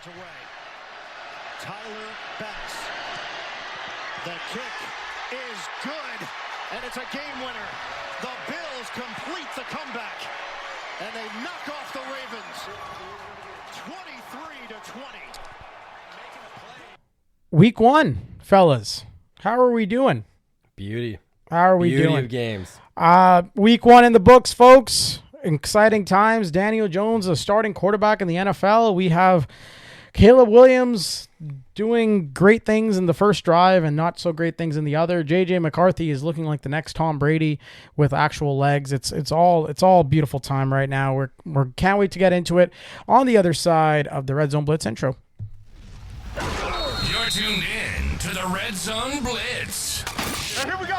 yards away. Tyler Bass. The kick is good, and it's a game winner. The Bills complete the comeback, and they knock off the Ravens 23-20. Week 1, fellas. How are we doing? Beauty. How are we Beauty doing? Of games. Week 1 in the books, folks. Exciting times. Daniel Jones, a starting quarterback in the NFL. We have Caleb Williams doing great things in the first drive and not so great things in the other. JJ McCarthy is looking like the next Tom Brady with actual legs. It's all beautiful time right now. We can't wait to get into it on the other side of the Red Zone Blitz intro. You're tuned in to the Red Zone Blitz. Here we go.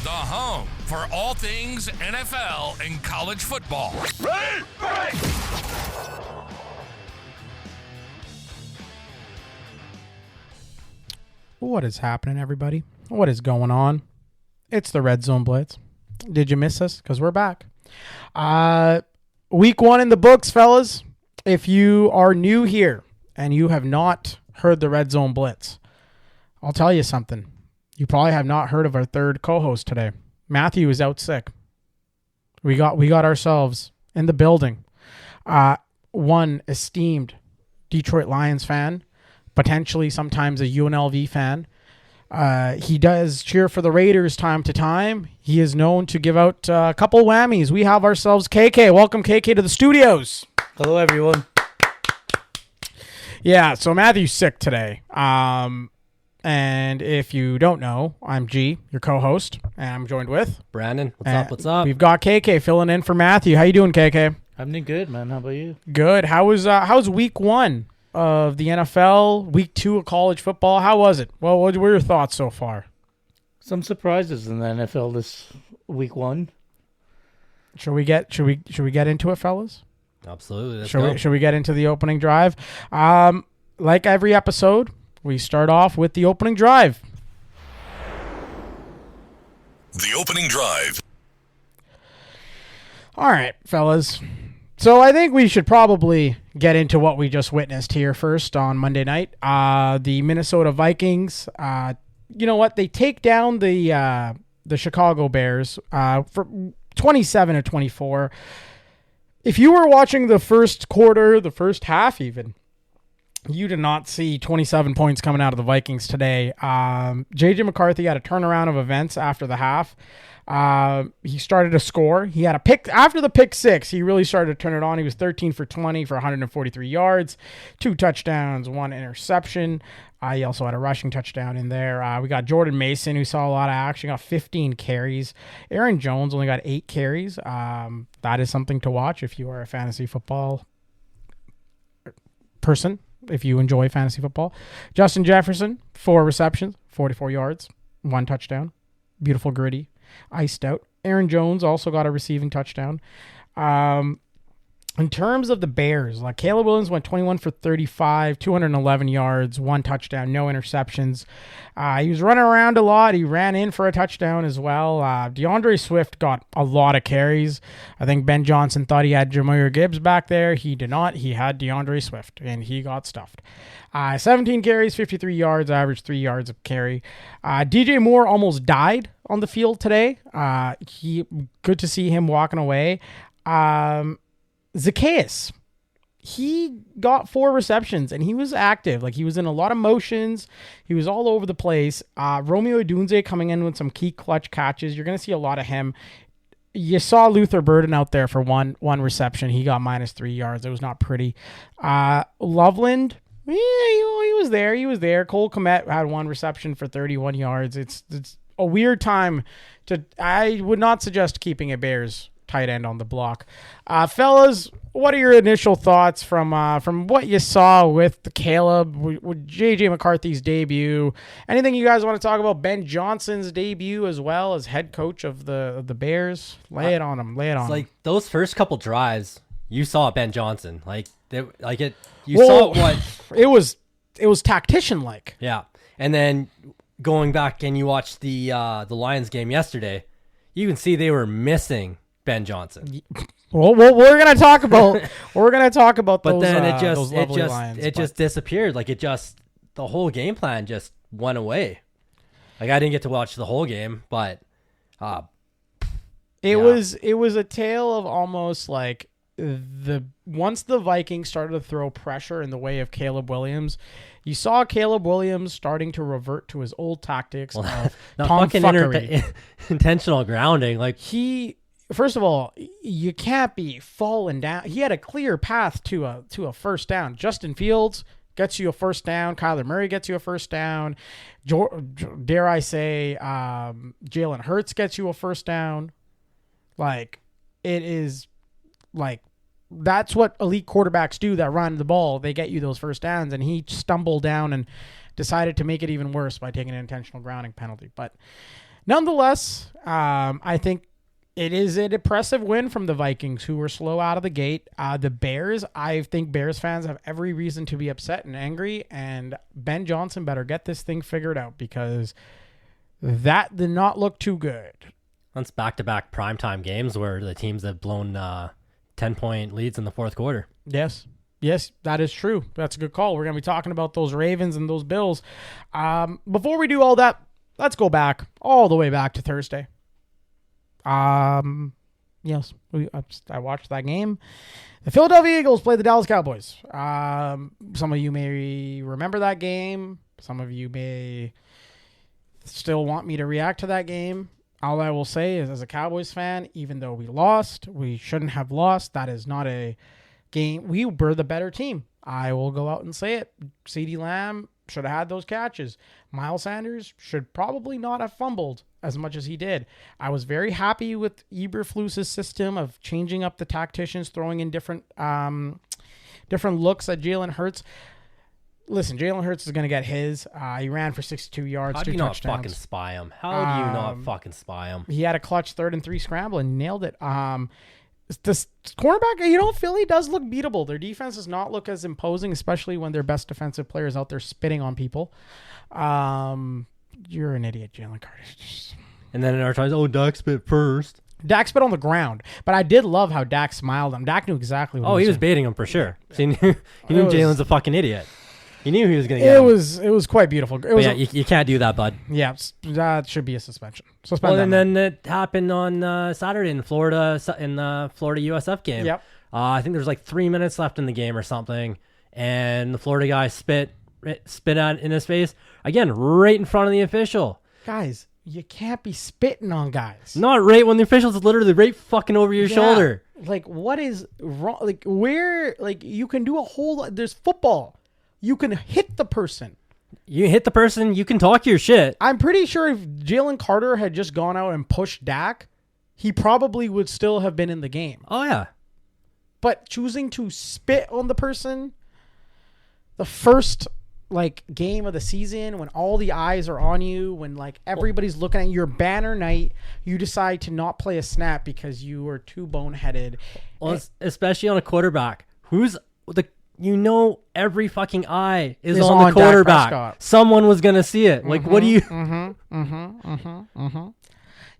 The home for all things NFL and college football. Ready? What is happening, everybody? What is going on? It's the Red Zone Blitz. Did you miss us? Because we're back. Week 1 in the books, fellas. If you are new here and you have not heard the Red Zone Blitz, I'll tell you something. You probably have not heard of our third co-host today. Matthew is out sick. We got ourselves in the building. One esteemed Detroit Lions fan, potentially sometimes a UNLV fan. He does cheer for the Raiders time to time. He is known to give out a couple whammies. We have ourselves KK. Welcome, KK, to the studios. Hello, everyone. Yeah, so Matthew's sick today. And if you don't know, I'm G, your co-host, and I'm joined with Brandon, what's up? We've got KK filling in for Matthew. How you doing, KK? I'm doing good, man. How about you? Good. How's week 1 of the NFL? Week 2 of college football? How was it? Well, what were your thoughts so far? Some surprises in the NFL this week 1. Should we get into it, fellas? Absolutely. Let's go. Should we get into the opening drive? Like every episode, we start off with the opening drive. The opening drive. All right, fellas. So I think we should probably get into what we just witnessed here first on Monday night. The Minnesota Vikings, you know what? They take down the Chicago Bears for 27-24. If you were watching the first quarter, the first half even, you did not see 27 points coming out of the Vikings today. JJ McCarthy had a turnaround of events after the half. He started to score. He had a pick after the pick 6. He really started to turn it on. He was 13 for 20 for 143 yards, 2 touchdowns, 1 interception. He also had a rushing touchdown in there. We got Jordan Mason, who saw a lot of action, got 15 carries. Aaron Jones only got 8 carries. That is something to watch if you are a fantasy football person, if you enjoy fantasy football. Justin Jefferson, 4 receptions, 44 yards, 1 touchdown. Beautiful, gritty. Iced out. Aaron Jones also got a receiving touchdown. In terms of the Bears, like Caleb Williams went 21 for 35, 211 yards, 1 touchdown, no interceptions. He was running around a lot. He ran in for a touchdown as well. DeAndre Swift got a lot of carries. I think Ben Johnson thought he had Jahmyr Gibbs back there. He did not. He had DeAndre Swift, and he got stuffed. 17 carries, 53 yards, average 3 yards of carry. DJ Moore almost died on the field today. Good to see him walking away. Zacchaeus, he got 4 receptions, and he was active. Like, he was in a lot of motions. He was all over the place. Romeo Odunze coming in with some key clutch catches. You're going to see a lot of him. You saw Luther Burden out there for one reception. He got -3 yards. It was not pretty. Loveland, yeah, he was there. He was there. Cole Kmet had 1 reception for 31 yards. It's a weird time I would not suggest keeping a Bears tight end on the block. Fellas, what are your initial thoughts from what you saw with the Caleb, with JJ McCarthy's debut? Anything you guys want to talk about Ben Johnson's debut as well as head coach of the Bears? Lay it on him. Like those first couple drives, you saw Ben Johnson. It was tactician like. Yeah. And then going back and you watched the Lions game yesterday, you can see they were missing Ben Johnson. Well, we're gonna talk about We're gonna talk about But those. then those lovely lines, it just disappeared. Like the whole game plan just went away. Like I didn't get to watch the whole game, but it was a tale of almost like once the Vikings started to throw pressure in the way of Caleb Williams, you saw Caleb Williams starting to revert to his old tactics of not tomfuckery. intentional grounding. Like First of all, you can't be falling down. He had a clear path to a first down. Justin Fields gets you a first down. Kyler Murray gets you a first down. Dare I say, Jalen Hurts gets you a first down. Like, it is like, that's what elite quarterbacks do that run the ball. They get you those first downs, and he stumbled down and decided to make it even worse by taking an intentional grounding penalty. But nonetheless, I think it is an impressive win from the Vikings, who were slow out of the gate. The Bears, I think Bears fans have every reason to be upset and angry, and Ben Johnson better get this thing figured out, because that did not look too good. That's back-to-back primetime games where the teams have blown 10-point leads in the fourth quarter. Yes, that is true. That's a good call. We're going to be talking about those Ravens and those Bills. Before we do all that, let's go back, all the way back to Thursday. Yes, I watched that game. The Philadelphia Eagles played the Dallas Cowboys. Some of you may remember that game. Some of you may still want me to react to that game. All I will say is, as a Cowboys fan, even though we lost, we shouldn't have lost. That is not a game. We were the better team. I will go out and say it. CeeDee Lamb should have had those catches. Miles Sanders should probably not have fumbled as much as he did. I was very happy with Eberflus's system of changing up the tacticians, throwing in different looks at Jalen Hurts. Listen, Jalen Hurts is going to get his. He ran for 62 yards, How do 2 you not touchdowns. fucking spy him? How do you not fucking spy him? He had a clutch 3rd and 3 scramble and nailed it. This cornerback, Philly does look beatable. Their defense does not look as imposing, especially when their best defensive player is out there spitting on people. You're an idiot, Jalen Carter. And then in our times, Dak spit first. Dak spit on the ground, but I did love how Dak smiled at him. Dak knew exactly what He was doing. baiting him for sure. So he knew Jalen's a fucking idiot. He knew he was going to get him. It was quite beautiful. You can't do that, bud. Yeah, that should be a suspension. Well, and then it happened on Saturday in Florida, in the Florida USF game. Yep. I think there was like 3 minutes left in the game or something, and the Florida guy spit out in his face again, right in front of the official. Guys, you can't be spitting on guys. Not right when the official's literally right fucking over your shoulder. Like, what is wrong? Like, where? Like, you can do a whole. There's football. You can hit the person. You hit the person, you can talk your shit. I'm pretty sure if Jalen Carter had just gone out and pushed Dak, he probably would still have been in the game. Oh, yeah. But choosing to spit on the person, the first game of the season, when all the eyes are on you, when everybody's looking at your banner night, you decide to not play a snap because you are too boneheaded. Well, especially on a quarterback. Every fucking eye is on the Dak quarterback. Prescott. Someone was going to see it. What do you...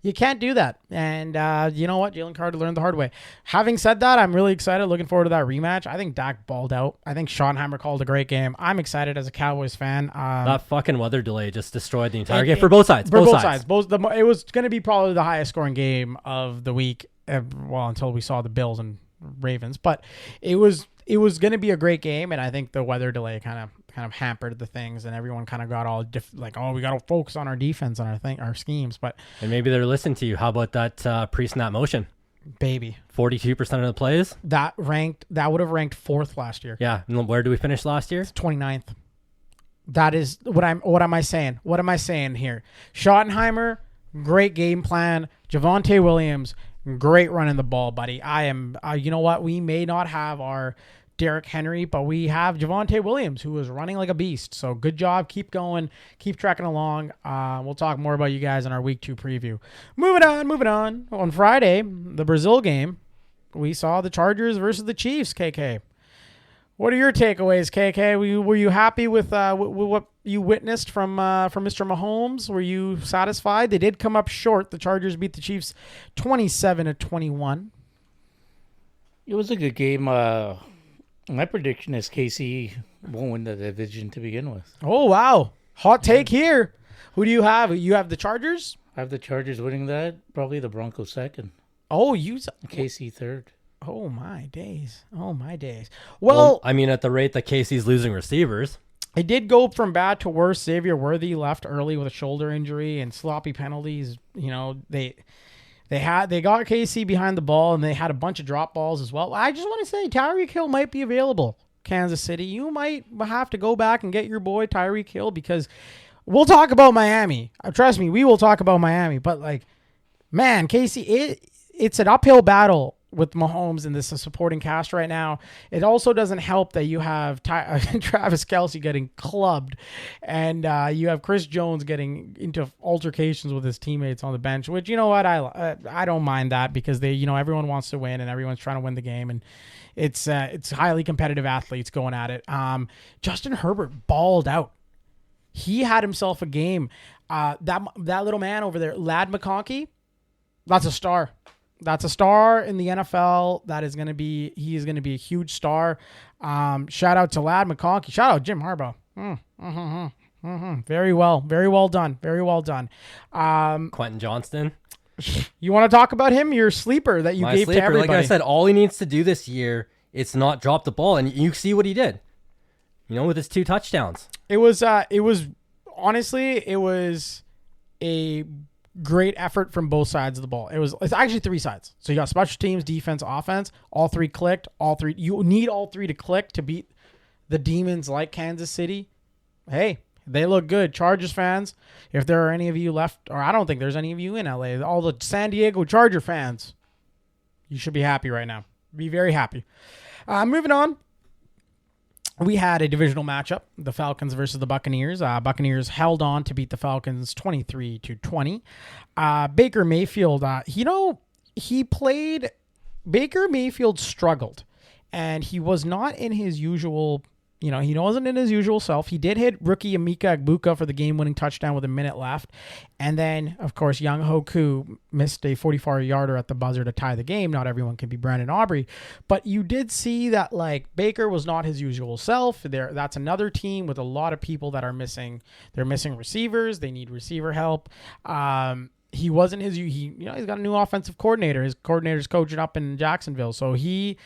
You can't do that. And you know what? Jalen Carter learned the hard way. Having said that, I'm really excited. Looking forward to that rematch. I think Dak balled out. I think Schottenheimer called a great game. I'm excited as a Cowboys fan. That fucking weather delay just destroyed the entire game for both sides. For both sides. It was going to be probably the highest scoring game of the week. Until we saw the Bills and Ravens. But it was going to be a great game, and I think the weather delay kind of hampered the things, and everyone kind of got all we got to focus on our defense and our schemes. But and maybe they're listening to you. How about that pre-snap motion? Baby, 42% of the plays that would have ranked 4th last year. Yeah, and where do we finish last year? 29th. That is what am I saying? What am I saying here? Schottenheimer, great game plan. Javonte Williams, great running the ball, buddy. I am, you know what? We may not have our Derrick Henry, but we have Javonte Williams, who is running like a beast. So good job. Keep going. Keep tracking along. We'll talk more about you guys in our week 2 preview. Moving on. On Friday, the Brazil game, we saw the Chargers versus the Chiefs, KK. What are your takeaways, KK? Were you happy with what you witnessed from Mr. Mahomes? Were you satisfied? They did come up short. The Chargers beat the Chiefs 27-21. It was a good game. My prediction is KC won't win the division to begin with. Oh, wow. Hot take here. Who do you have? You have the Chargers? I have the Chargers winning that. Probably the Broncos second. Oh, KC third. Oh, my days. Oh, my days. Well, Well, I mean, at the rate that Casey's losing receivers, it did go from bad to worse. Xavier Worthy left early with a shoulder injury and sloppy penalties. You know, they got KC behind the ball, and they had a bunch of drop balls as well. I just want to say Tyreek Hill might be available. Kansas City, you might have to go back and get your boy Tyreek Hill, because we'll talk about Miami. Trust me, we will talk about Miami. But, like, man, KC, it's an uphill battle with Mahomes and this supporting cast right now. It also doesn't help that you have Travis Kelce getting clubbed, and you have Chris Jones getting into altercations with his teammates on the bench, which, you know what, I don't mind that, because they, you know, everyone wants to win and everyone's trying to win the game, and it's highly competitive athletes going at it. Justin Herbert balled out. He had himself a game. That little man over there, Lad McConkey, that's a star. That's a star in the NFL. He is going to be a huge star. Shout out to Lad McConkey. Shout out Jim Harbaugh. Very well done. Very well done. Quentin Johnston. You want to talk about him? Your sleeper that you gave to everybody. Like I said, all he needs to do this year is not drop the ball, and you see what he did. You know, with his 2 touchdowns. It was a great effort from both sides of the ball. It's actually 3 sides. So you got special teams, defense, offense. All 3 clicked. You need all 3 to click to beat the demons like Kansas City. Hey, they look good. Chargers fans, if there are any of you left, or I don't think there's any of you in LA, all the San Diego Charger fans, you should be happy right now. Be very happy. Moving on. We had a divisional matchup, the Falcons versus the Buccaneers. Buccaneers held on to beat the Falcons 23-20. Baker Mayfield, Baker Mayfield struggled, and he was not in his usual, he wasn't in his usual self. He did hit rookie Emeka Egbuka for the game-winning touchdown with a minute left. And then, of course, Young Hoku missed a 44-yarder at the buzzer to tie the game. Not everyone can be Brandon Aubrey. But you did see that, like, Baker was not his usual self. That's another team with a lot of people that are missing. They're missing receivers. They need receiver help. He wasn't he's got a new offensive coordinator. His coordinator's coaching up in Jacksonville. So he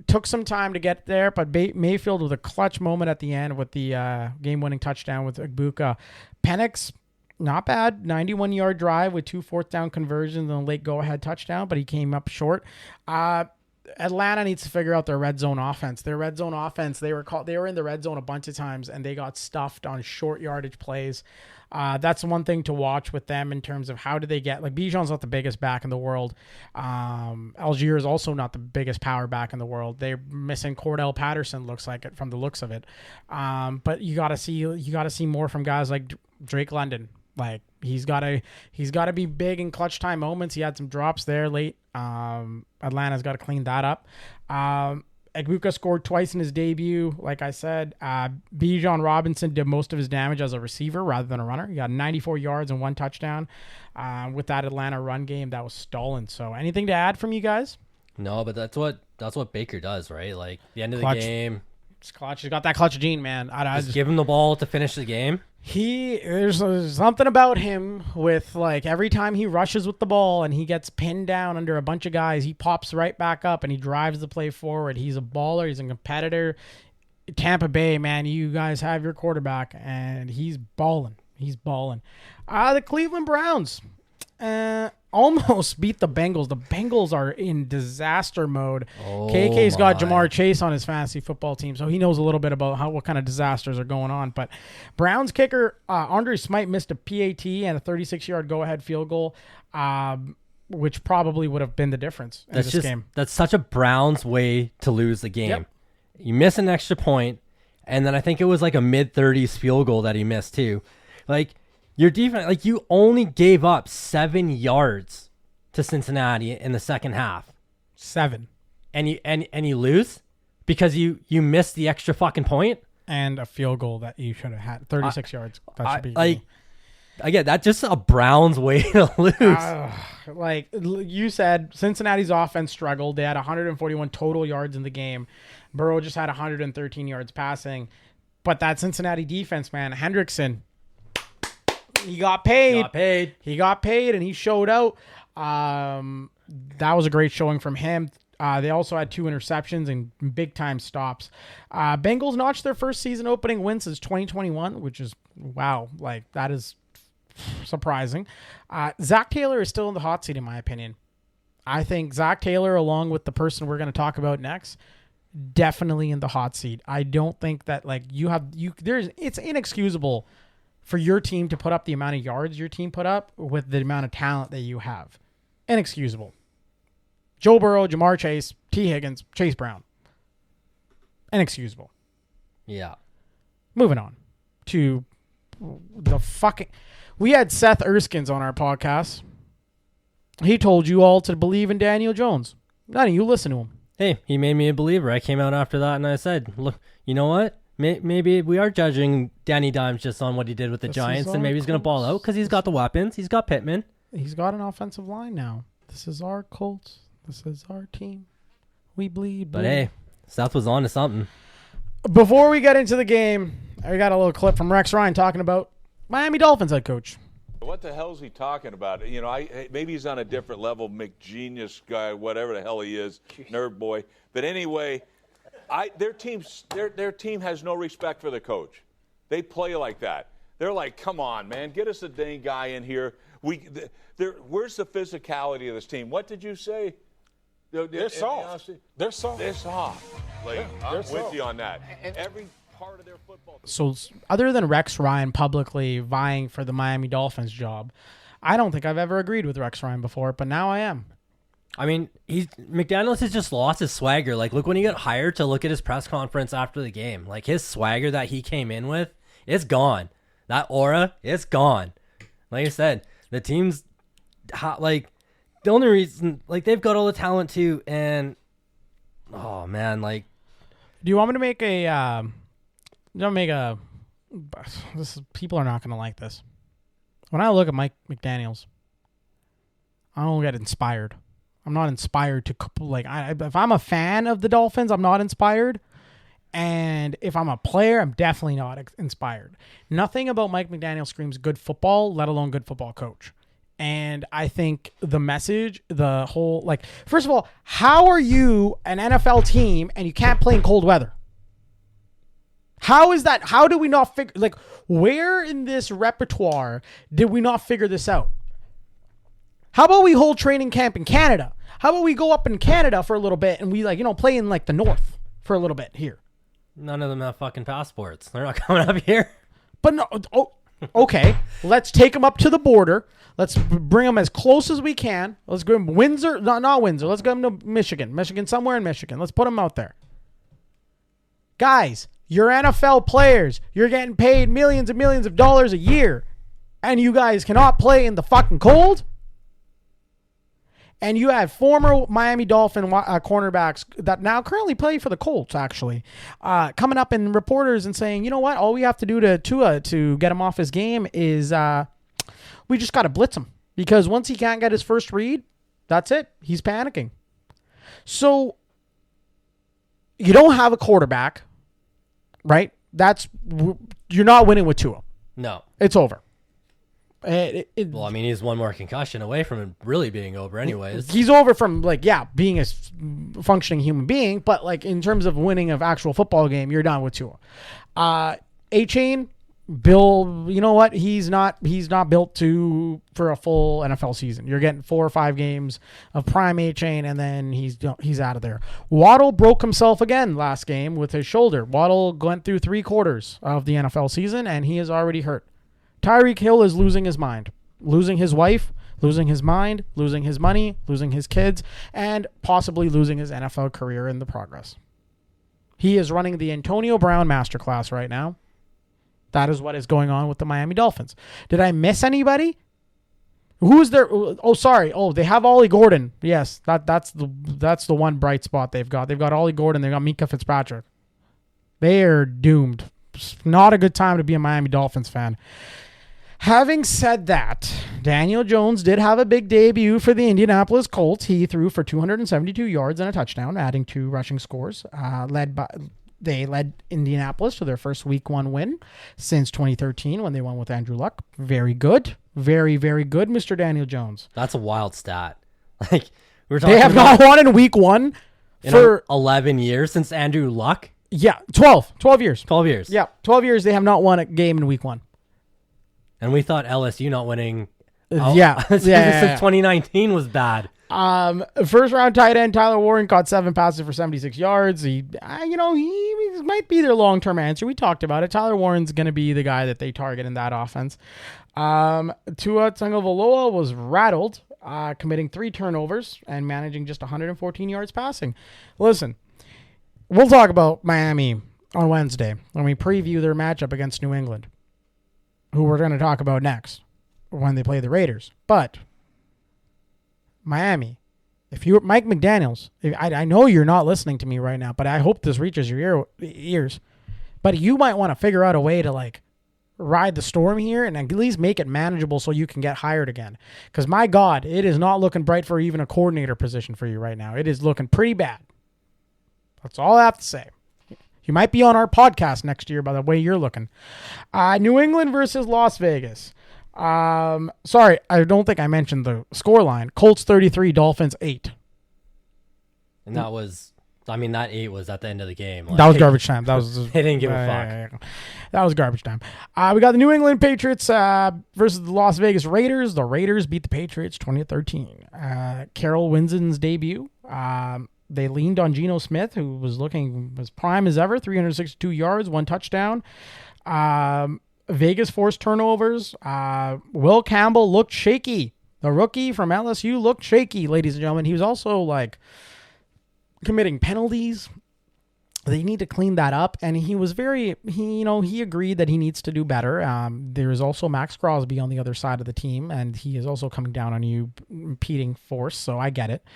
took some time to get there, but Mayfield with a clutch moment at the end with the game-winning touchdown with Egbuka. Penix, not bad, 91-yard drive with 2 fourth-down conversions and a late go-ahead touchdown, but he came up short. Atlanta needs to figure out their red zone offense. Their red zone offense, they were in the red zone a bunch of times, and they got stuffed on short yardage plays. That's one thing to watch with them in terms of how do they get, like, Bijan's not the biggest back in the world. Algier is also not the biggest power back in the world. They're missing Cordell Patterson, looks like it, from the looks of it. But you got to see more from guys like Drake London. Like, he's got to be big in clutch time moments. He had some drops there late. Atlanta's got to clean that up. Egbuka scored twice in his debut. Like I said, Bijan Robinson did most of his damage as a receiver rather than a runner. He got 94 yards and 1 touchdown with that Atlanta run game that was stolen. So anything to add from you guys? No, but that's what Baker does, right? Like, the end of Clutch. the game. It's clutch. He's got that clutch gene, man. Just give him the ball to finish the game. There's something about him with, like, every time he rushes with the ball and he gets pinned down under a bunch of guys, he pops right back up and he drives the play forward. He's a baller. He's a competitor. Tampa Bay, man, you guys have your quarterback, and he's balling. The Cleveland Browns almost beat the Bengals. The Bengals are in disaster mode. KK's got Jamar Chase on his fantasy football team, so he knows a little bit about what kind of disasters are going on. But Browns kicker Andre Smythe missed a PAT and a 36-yard go-ahead field goal, which probably would have been the difference in this game. That's such a Browns way to lose the game. Yep. You miss an extra point, and then I think it was like a mid-30s field goal that he missed too. Like, your defense, like, you only gave up 7 yards to Cincinnati in the second half. 7. And you lose because you missed the extra fucking point and a field goal that you should have had. 36 yards. That should be like. Again, that's just a Browns way to lose. Like you said, Cincinnati's offense struggled. They had 141 total yards in the game. Burrow just had 113 yards passing. But that Cincinnati defense, man, Hendrickson, he got paid. He got paid, and he showed out. That was a great showing from him. They also had 2 interceptions and big-time stops. Bengals notched their first season opening win since 2021, which is, wow, like, that is surprising. Zach Taylor is still in the hot seat, in my opinion. I think Zach Taylor, along with the person we're going to talk about next, definitely in the hot seat. I don't think that, like, it's inexcusable for your team to put up the amount of yards your team put up with the amount of talent that you have. Inexcusable. Joe Burrow, Jamar Chase, T. Higgins, Chase Brown. Inexcusable. Yeah. Moving on to the fucking... We had Seth Erskines on our podcast. He told you all to believe in Daniel Jones. None of you listen to him. Hey, he made me a believer. I came out after that and I said, look, you know what? Maybe we are judging Danny Dimes just on what he did with the Giants, and maybe he's going to ball out because he's got the weapons. He's got Pittman. He's got an offensive line now. This is our Colts. This is our team. We bleed. But hey, Seth was on to something. Before we get into the game, I got a little clip from Rex Ryan talking about Miami Dolphins head coach. What the hell is he talking about? You know, maybe he's on a different level, McGenius guy, whatever the hell he is, nerd boy. But anyway, their team has no respect for the coach. They play like that. They're like, come on, man, get us a dang guy in here. Where's the physicality of this team? What did you say? They're soft. They're soft. They're soft. Like, I'm with soft. you on that. Every part of their football team. So other than Rex Ryan publicly vying for the Miami Dolphins job, I don't think I've ever agreed with Rex Ryan before, but now I am. I mean, McDaniels has just lost his swagger. Like, look when he got hired to look at his press conference after the game. Like, his swagger that he came in with, it's gone. That aura, it's gone. Like I said, the team's like the only reason, like, they've got all the talent too, and oh man, like, do you want me to make people are not going to like this. When I look at Mike McDaniels, I don't get inspired. I'm not inspired to, like, if I'm a fan of the Dolphins, I'm not inspired. And if I'm a player, I'm definitely not inspired. Nothing about Mike McDaniel screams good football, let alone good football coach. And I think the message, the whole, like, first of all, how are you an NFL team and you can't play in cold weather? How is that? How do we not figure, like, where in this repertoire did we not figure this out? How about we hold training camp in Canada? How about we go up in Canada for a little bit and we, like, play in, like, the north for a little bit here? none of them have fucking passports. They're not coming up here. But no, okay. Let's take them up to the border. Let's bring them as close as we can. Let's go to Windsor. Not Windsor. Let's go to Michigan. Somewhere in Michigan. Let's put them out there. Guys, you're NFL players. You're getting paid millions and millions of dollars a year. And you guys cannot play in the fucking cold? And you have former Miami Dolphin cornerbacks that now currently play for the Colts, actually, coming up in reporters and saying, you know what? All we have to do to Tua to get him off his game is we just got to blitz him. Because once he can't get his first read, that's it. He's panicking. So you don't have a quarterback, right? You're not winning with Tua. No. It's over. Well, I mean, he's one more concussion away from it really being over anyways. He's over from, being a functioning human being, but, in terms of winning an actual football game, you're done with Tua. A-Chain, Bill, you know what? He's not built for a full NFL season. You're getting 4 or 5 games of prime A-Chain, and then he's out of there. Waddle broke himself again last game with his shoulder. Waddle went through 3 quarters of the NFL season, and he is already hurt. Tyreek Hill is losing his mind, losing his wife, losing his mind, losing his money, losing his kids, and possibly losing his NFL career in the progress. He is running the Antonio Brown masterclass right now. That is what is going on with the Miami Dolphins. Did I miss anybody? Who's there? Oh, sorry. Oh, they have Ollie Gordon. Yes, that's the one bright spot they've got. They've got Ollie Gordon. They've got Mika Fitzpatrick. They are doomed. It's not a good time to be a Miami Dolphins fan. Having said that, Daniel Jones did have a big debut for the Indianapolis Colts. He threw for 272 yards and a touchdown, adding 2 rushing scores. They led Indianapolis to their first Week 1 win since 2013 when they won with Andrew Luck. Very good. Very, very good, Mr. Daniel Jones. That's a wild stat. Like we're talking They have not won in Week 1 for 11 years since Andrew Luck. Yeah, 12 years. 12 years. Yeah, 12 years they have not won a game in Week 1. And we thought LSU not winning since 2019 was bad. First round tight end Tyler Warren caught 7 passes for 76 yards. He might be their long term answer. We talked about it. Tyler Warren's going to be the guy that they target in that offense. Tua Tagovailoa was rattled, committing 3 turnovers and managing just 114 yards passing. Listen, we'll talk about Miami on Wednesday when we preview their matchup against New England, who we're going to talk about next when they play the Raiders. But Miami, if you're Mike McDaniels, I know you're not listening to me right now, but I hope this reaches your ears. But you might want to figure out a way to like ride the storm here and at least make it manageable so you can get hired again. Because my God, it is not looking bright for even a coordinator position for you right now. It is looking pretty bad. That's all I have to say. You might be on our podcast next year by the way you're looking. New England versus Las Vegas. Sorry, I don't think I mentioned the scoreline. Colts 33, Dolphins 8. And that was, that 8 was at the end of the game. Like, that was garbage time. That was they didn't give a fuck. That was garbage time. We got the New England Patriots versus the Las Vegas Raiders. The Raiders beat the Patriots 20-13. Carroll Winston's debut. They leaned on Geno Smith, who was looking as prime as ever, 362 yards, 1 touchdown. Vegas forced turnovers. Will Campbell looked shaky. The rookie from LSU looked shaky, ladies and gentlemen. He was also like committing penalties. They need to clean that up. And he was he agreed that he needs to do better. There is also Max Crosby on the other side of the team, and he is also coming down on you, impeding force. So I get it.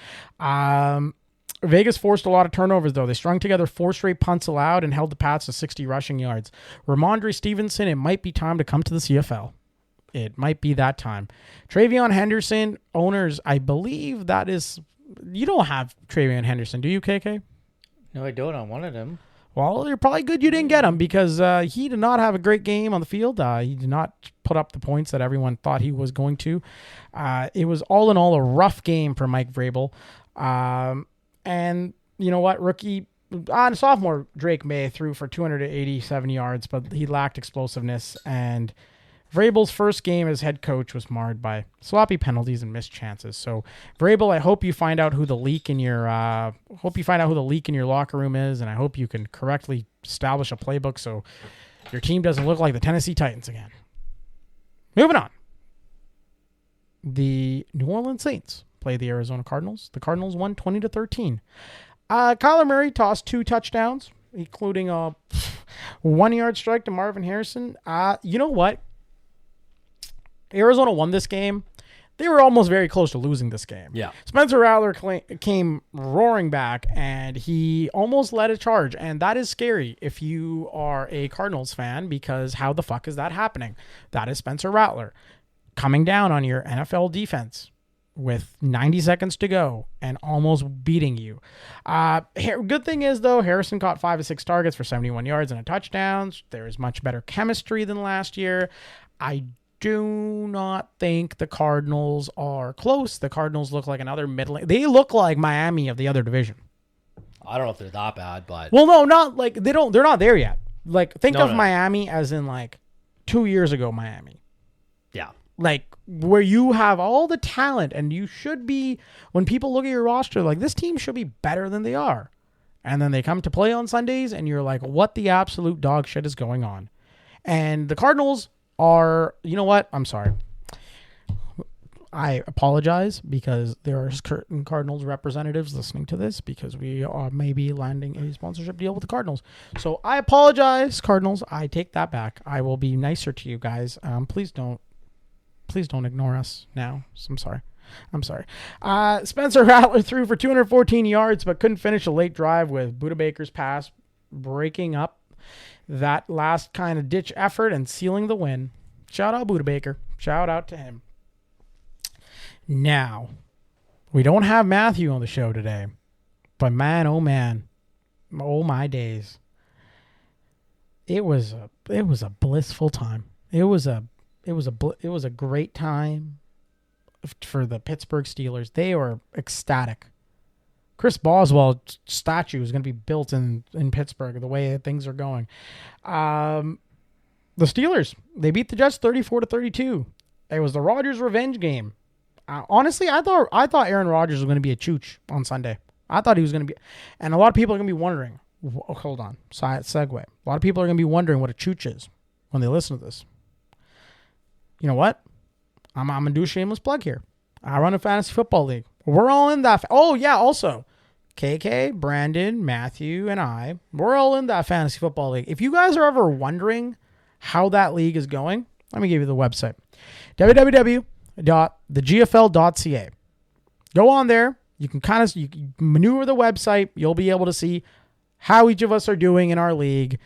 Vegas forced a lot of turnovers, though. They strung together 4 straight punts allowed and held the Pats to 60 rushing yards. Ramondre Stevenson, it might be time to come to the CFL. It might be that time. Travion Henderson, owners, I believe that is... You don't have Travion Henderson, do you, KK? No, I don't. I wanted him. Well, you're probably good you didn't get him because he did not have a great game on the field. He did not put up the points that everyone thought he was going to. It was all in all a rough game for Mike Vrabel. And you know what? Sophomore Drake May threw for 287 yards, but he lacked explosiveness. And Vrabel's first game as head coach was marred by sloppy penalties and missed chances. So, Vrabel, I hope you find out who the leak in your locker room is, and I hope you can correctly establish a playbook so your team doesn't look like the Tennessee Titans again. Moving on. The New Orleans Saints play the Arizona Cardinals. The Cardinals won 20-13. Kyler Murray tossed 2 touchdowns, including a 1-yard strike to Marvin Harrison. You know what? Arizona won this game. They were almost very close to losing this game. Yeah. Spencer Rattler came roaring back, and he almost led a charge. And that is scary if you are a Cardinals fan, because how the fuck is that happening? That is Spencer Rattler coming down on your NFL defense with 90 seconds to go and almost beating you. Good thing is, though, Harrison caught 5 of 6 targets for 71 yards and a touchdown. There is much better chemistry than last year. I do not think the Cardinals are close. The Cardinals look like another middling. They look like Miami of the other division. I don't know if they're that bad, but well, no, not like they're not there yet. Like think of Miami as in like 2 years ago Miami. Yeah. Like where you have all the talent and you should be, when people look at your roster, like this team should be better than they are. And then they come to play on Sundays and you're like, what the absolute dog shit is going on? And the Cardinals are, you know what? I'm sorry. I apologize because there are certain Cardinals representatives listening to this because we are maybe landing a sponsorship deal with the Cardinals. So I apologize, Cardinals. I take that back. I will be nicer to you guys. Please don't ignore us now. I'm sorry. Spencer Rattler threw for 214 yards but couldn't finish a late drive with Budda Baker's pass breaking up that last kind of ditch effort and sealing the win. Shout out Buda Baker. Shout out to him. Now, we don't have Matthew on the show today, but man, oh my days. It was a blissful time. It was a great time for the Pittsburgh Steelers. They were ecstatic. Chris Boswell's statue is going to be built in Pittsburgh the way things are going. The Steelers, they beat the Jets 34-32. It was the Rodgers revenge game. Honestly, I thought Aaron Rodgers was going to be a chooch on Sunday. I thought he was going to be, and a lot of people are going to be wondering. Hold on, segue. A lot of people are going to be wondering what a chooch is when they listen to this. You know what? I'm going to do a shameless plug here. I run a fantasy football league. We're all in that. Oh, yeah, also, KK, Brandon, Matthew, and I, we're all in that fantasy football league. If you guys are ever wondering how that league is going, let me give you the website. www.thegfl.ca. Go on there. You can maneuver the website. You'll be able to see how each of us are doing in our league.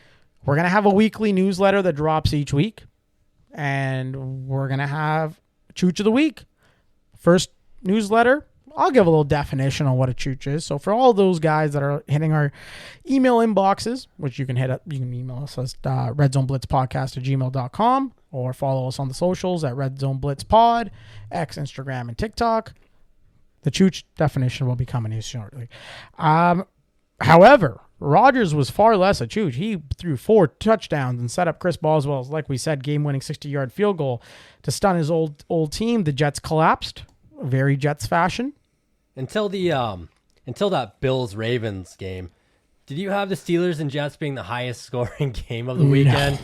We're going to have a weekly newsletter that drops each week. And we're going to have Chooch of the Week. First newsletter, I'll give a little definition on what a chooch is. So for all those guys that are hitting our email inboxes, which you can hit up, you can email us at redzoneblitzpodcast@gmail.com or follow us on the socials at redzoneblitzpod, X, Instagram, and TikTok. The chooch definition will be coming in shortly. However, Rodgers was far less a chooch. He threw 4 touchdowns and set up Chris Boswell's, like we said, game-winning 60-yard field goal to stun his old team. The Jets collapsed, very Jets fashion. Until that Bills-Ravens game, did you have the Steelers and Jets being the highest scoring game of the weekend? No.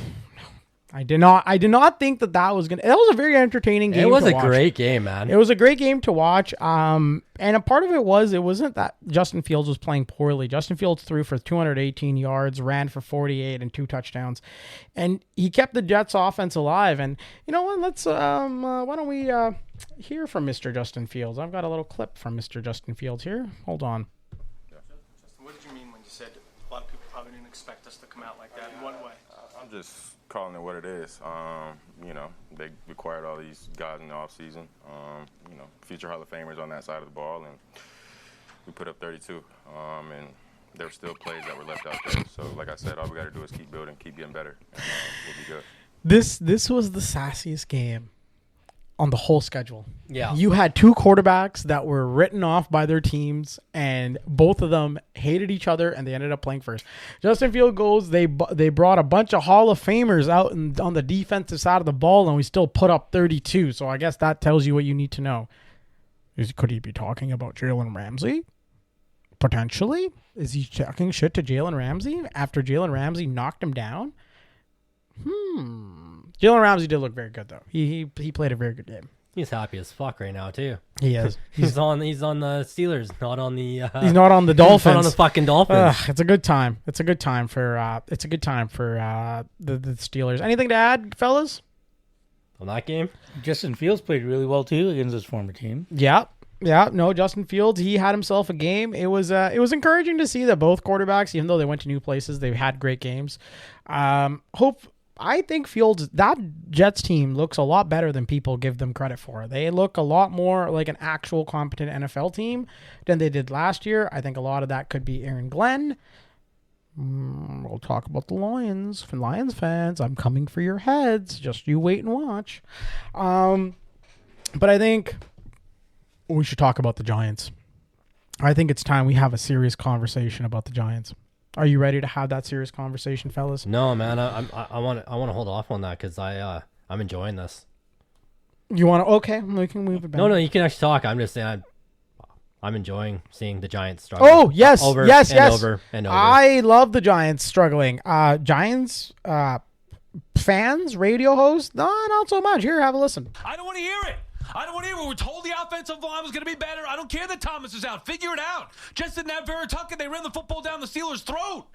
I did not think that was going to... That was a very entertaining game to watch. It was a great game, man. It was a great game to watch. And a part of it wasn't that Justin Fields was playing poorly. Justin Fields threw for 218 yards, ran for 48 and 2 touchdowns. And he kept the Jets offense alive. And you know what? Let's why don't we hear from Mr. Justin Fields? I've got a little clip from Mr. Justin Fields here. Hold on. Justin, what did you mean when you said a lot of people probably didn't expect us to come out like that? In what way? I'm just calling it what it is. They acquired all these guys in the offseason, future Hall of Famers on that side of the ball, and we put up 32. And there were still plays that were left out there. So, like I said, all we got to do is keep building, keep getting better, and we'll be good. This was the sassiest game on the whole schedule. Yeah. You had 2 quarterbacks that were written off by their teams, and both of them hated each other, and they ended up playing first. Justin Field goes, they brought a bunch of Hall of Famers out on the defensive side of the ball, and we still put up 32. So I guess that tells you what you need to know. Could he be talking about Jalen Ramsey? Potentially. Is he talking shit to Jalen Ramsey after Jalen Ramsey knocked him down? Jalen Ramsey did look very good, though. He played a very good game. He's happy as fuck right now too. He is. He's on the Steelers, not on the. He's not on the Dolphins. Not on the fucking Dolphins. It's a good time. It's a good time for the Steelers. Anything to add, fellas? On that game, Justin Fields played really well too against his former team. Yeah. No, Justin Fields, he had himself a game. It was encouraging to see that both quarterbacks, even though they went to new places, they've had great games. I think Fields, that Jets team looks a lot better than people give them credit for. They look a lot more like an actual competent NFL team than they did last year. I think a lot of that could be Aaron Glenn. We'll talk about the Lions. For Lions fans, I'm coming for your heads. Just you wait and watch. But I think we should talk about the Giants. I think it's time we have a serious conversation about the Giants. Are you ready to have that serious conversation, fellas? No, man. I want to hold off on that because I'm enjoying this. You want to? Okay, we can move it back. No, you can actually talk. I'm just saying I'm enjoying seeing the Giants struggle. Oh yes, over yes. Over. I love the Giants struggling. Giants fans, radio hosts, no, not so much. Here, have a listen. I don't want to hear it. I don't want to hear it. We're told the offensive line was going to be better. I don't care that Thomas is out. Figure it out. Just didn't have Veritucket. They ran the football down the Steelers' throat.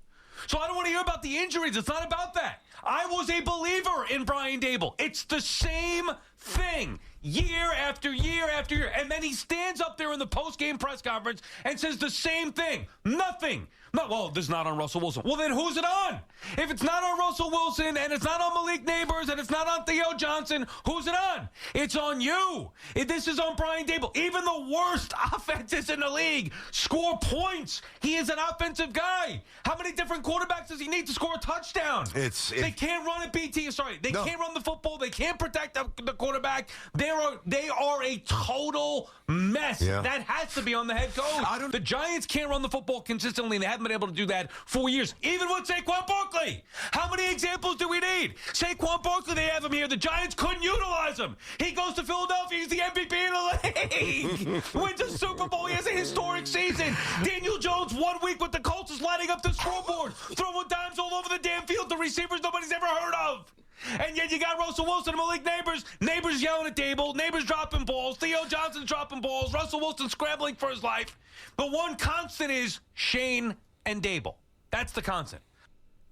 So I don't want to hear about the injuries. It's not about that. I was a believer in Brian Dable. It's the same thing year after year after year. And then he stands up there in the post-game press conference and says the same thing. Nothing No, well, this is not on Russell Wilson. Well, then who's it on? If it's not on Russell Wilson and it's not on Malik Neighbors and it's not on Theo Johnson, who's it on? It's on you. This is on Brian Dable. Even the worst offenses in the league score points. He is an offensive guy. How many different quarterbacks does he need to score a touchdown? They can't run a BT. Sorry, they can't run the football. They can't protect the quarterback. They are a total mess. Yeah. That has to be on the head coach. The Giants can't run the football consistently, and they haven't been able to do that for years. Even with Saquon Barkley. How many examples do we need? Saquon Barkley, they have him here. The Giants couldn't utilize him. He goes to Philadelphia. He's the MVP in the league. Wins a Super Bowl. He has a historic season. Daniel Jones, 1 week with the Colts, is lighting up the scoreboard, throwing dimes all over the damn field to receivers nobody's ever heard of. And yet you got Russell Wilson and Malik Neighbors. Neighbors yelling at Dable. Neighbors dropping balls. Theo Johnson's dropping balls. Russell Wilson scrambling for his life. The one constant is Shane and Dable. That's the constant.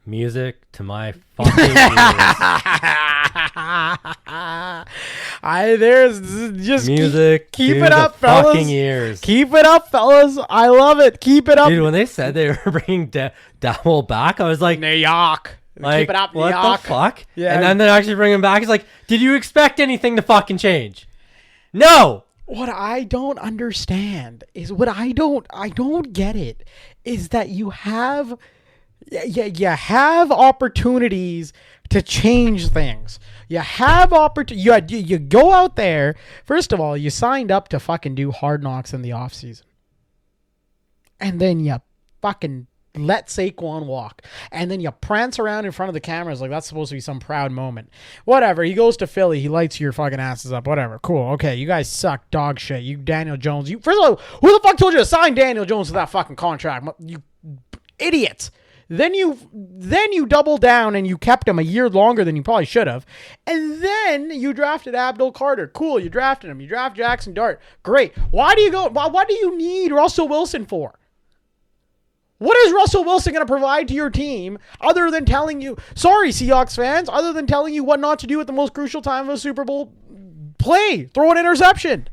Music to my fucking ears. There's just Music keep to it up, the fellas. fucking ears. Keep it up, fellas. I love it. Keep it up. Dude, when they said they were bringing Dowell back, I was like, New York. like, Keep it up, New what York. the fuck? Yeah. And then they're actually bringing him back. He's like, did you expect anything to fucking change? No. What I don't understand is I don't get it is that you have opportunities to change things. You have you go out there. First of all, you signed up to fucking do Hard Knocks in the offseason. And then you fucking let Saquon walk. And then you prance around in front of the cameras like that's supposed to be some proud moment. Whatever. He goes to Philly. He lights your fucking asses up. Whatever. Cool. Okay. You guys suck dog shit. You Daniel Jones. First of all, who the fuck told you to sign Daniel Jones to that fucking contract? You idiots. Then you double down and you kept him a year longer than you probably should have. And then you drafted Abdul Carter. Cool. You drafted him. You draft Jackson Dart. Great. What do you need Russell Wilson for? What is Russell Wilson going to provide to your team other than telling you, sorry, Seahawks fans, other than telling you what not to do at the most crucial time of a Super Bowl play? Throw an interception.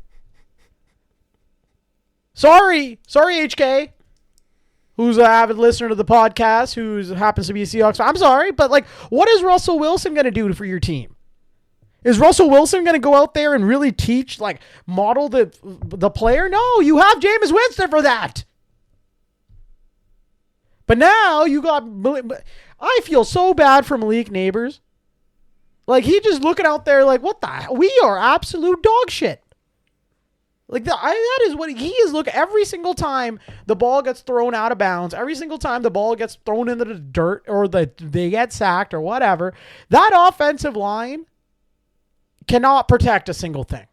Sorry, HK, who's an avid listener to the podcast, who happens to be a Seahawks fan. I'm sorry, but like, what is Russell Wilson going to do for your team? Is Russell Wilson going to go out there and really teach, like, model the player? No, you have Jameis Winston for that. But now you got, I feel so bad for Malik Neighbors. Like, he just looking out there like, what the hell? We are absolute dog shit. Like, that is what he is. Look, every single time the ball gets thrown out of bounds, every single time the ball gets thrown into the dirt or they get sacked or whatever, that offensive line cannot protect a single thing.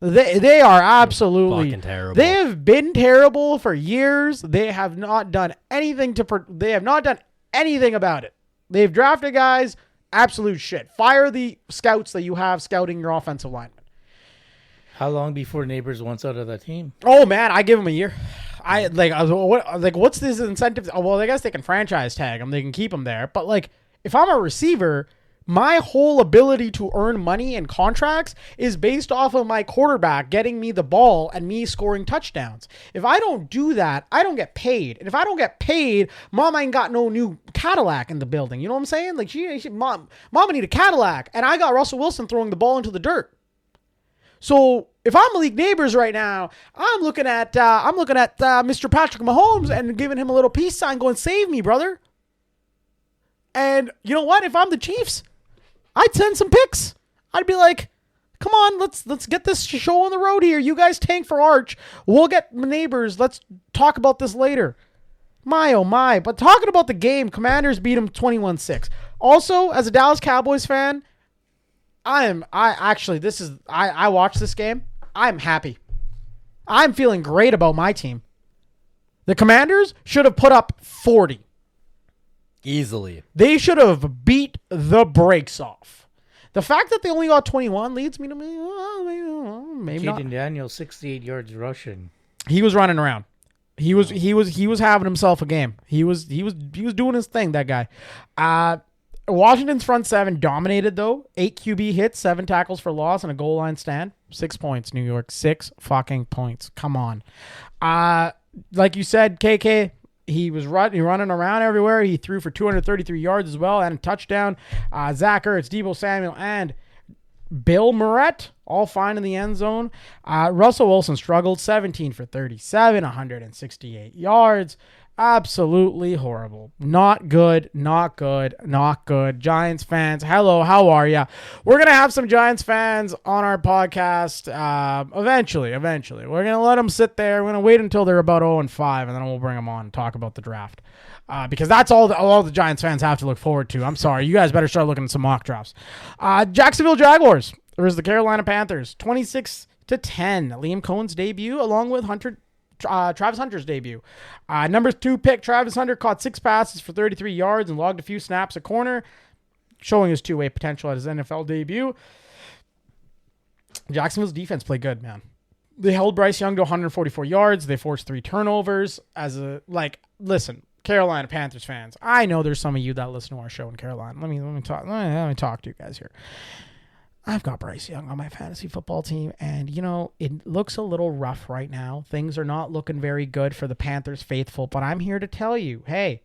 They are absolutely fucking terrible. They have been terrible for years. They have not done anything about it. They've drafted guys, absolute shit. Fire the scouts that you have scouting your offensive linemen. How long before Neighbors wants out of that team? Oh man, I give him a year. What's this incentive? Well, I guess they can franchise tag him. They can keep him there. But like, if I'm a receiver, my whole ability to earn money and contracts is based off of my quarterback getting me the ball and me scoring touchdowns. If I don't do that, I don't get paid. And if I don't get paid, Mama ain't got no new Cadillac in the building. You know what I'm saying? Like, Mama need a Cadillac, and I got Russell Wilson throwing the ball into the dirt. So if I'm Malik Neighbors right now, I'm looking at Mr. Patrick Mahomes and giving him a little peace sign, going, "Save me, brother." And you know what? If I'm the Chiefs, I'd send some picks. I'd be like, come on, let's get this show on the road here. You guys tank for Arch. We'll get Neighbors. Let's talk about this later. My, oh my. But talking about the game, Commanders beat them 21-6. Also, as a Dallas Cowboys fan, I watched this game. I'm happy. I'm feeling great about my team. The Commanders should have put up 40. Easily. They should have beat the brakes off. The fact that they only got 21 leads me to maybe not. Jaden Daniels, 68 yards rushing. He was running around. He was having himself a game. He was doing his thing, that guy. Washington's front seven dominated though. 8 QB hits, 7 tackles for loss, and a goal line stand. 6 points, New York. 6 fucking points. Come on. Like you said, KK, He was running around everywhere. He threw for 233 yards as well and a touchdown. Zach Ertz, Deebo Samuel, and Bill Murrett all fine in the end zone. Russell Wilson struggled, 17 for 37, 168 yards. Absolutely horrible. Not good, not good, not good. Giants fans, hello, how are ya? We're going to have some Giants fans on our podcast eventually. We're going to let them sit there. We're going to wait until they're about 0-5, and then we'll bring them on and talk about the draft. Because that's all the Giants fans have to look forward to. I'm sorry. You guys better start looking at some mock drafts. Jacksonville Jaguars versus the Carolina Panthers, 26-10. Liam Cohen's debut, along with Travis Hunter's debut. Number 2 pick, Travis Hunter caught 6 passes for 33 yards and logged a few snaps at corner, showing his two-way potential at his NFL debut. Jacksonville's defense played good, man. They held Bryce Young to 144 yards. They forced 3 turnovers. Listen, Carolina Panthers fans, I know there's some of you that listen to our show in Carolina. Let me talk to you guys here. I've got Bryce Young on my fantasy football team, and, it looks a little rough right now. Things are not looking very good for the Panthers faithful, but I'm here to tell you, hey,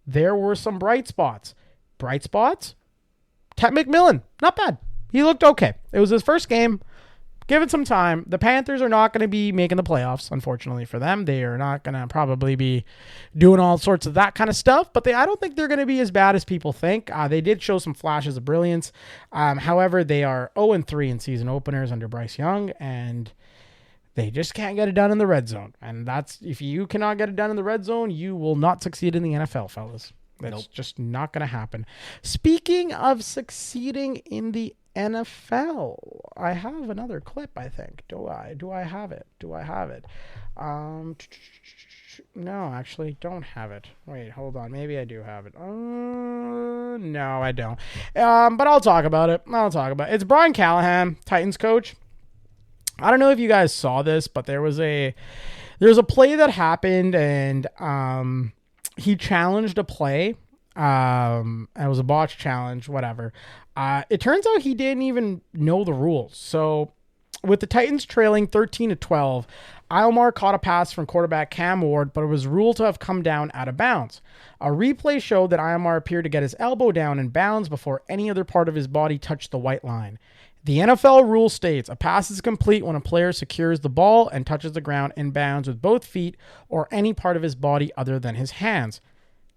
there were some bright spots. Bright spots? Ted McMillan, not bad. He looked okay. It was his first game. Give it some time. The Panthers are not going to be making the playoffs, unfortunately for them. They are not going to probably be doing all sorts of that kind of stuff, but I don't think they're going to be as bad as people think. They did show some flashes of brilliance. However, they are 0-3 in season openers under Bryce Young, and they just can't get it done in the red zone. And if you cannot get it done in the red zone, you will not succeed in the NFL, fellas. That's just not going to happen. Speaking of succeeding in the NFL, I have another clip, I think. Do I have it? No, actually, don't have it. Wait, hold on. Maybe I do have it. No, I don't. But I'll talk about it. It's Brian Callahan, Titans coach. I don't know if you guys saw this, but there was a play that happened, and he challenged a play. It was a botch challenge, whatever. It turns out he didn't even know the rules. So with the Titans trailing 13-12, Almar caught a pass from quarterback Cam Ward, but it was ruled to have come down out of bounds. A replay showed that Almar appeared to get his elbow down in bounds before any other part of his body touched the white line. The NFL rule states a pass is complete when a player secures the ball and touches the ground in bounds with both feet or any part of his body other than his hands.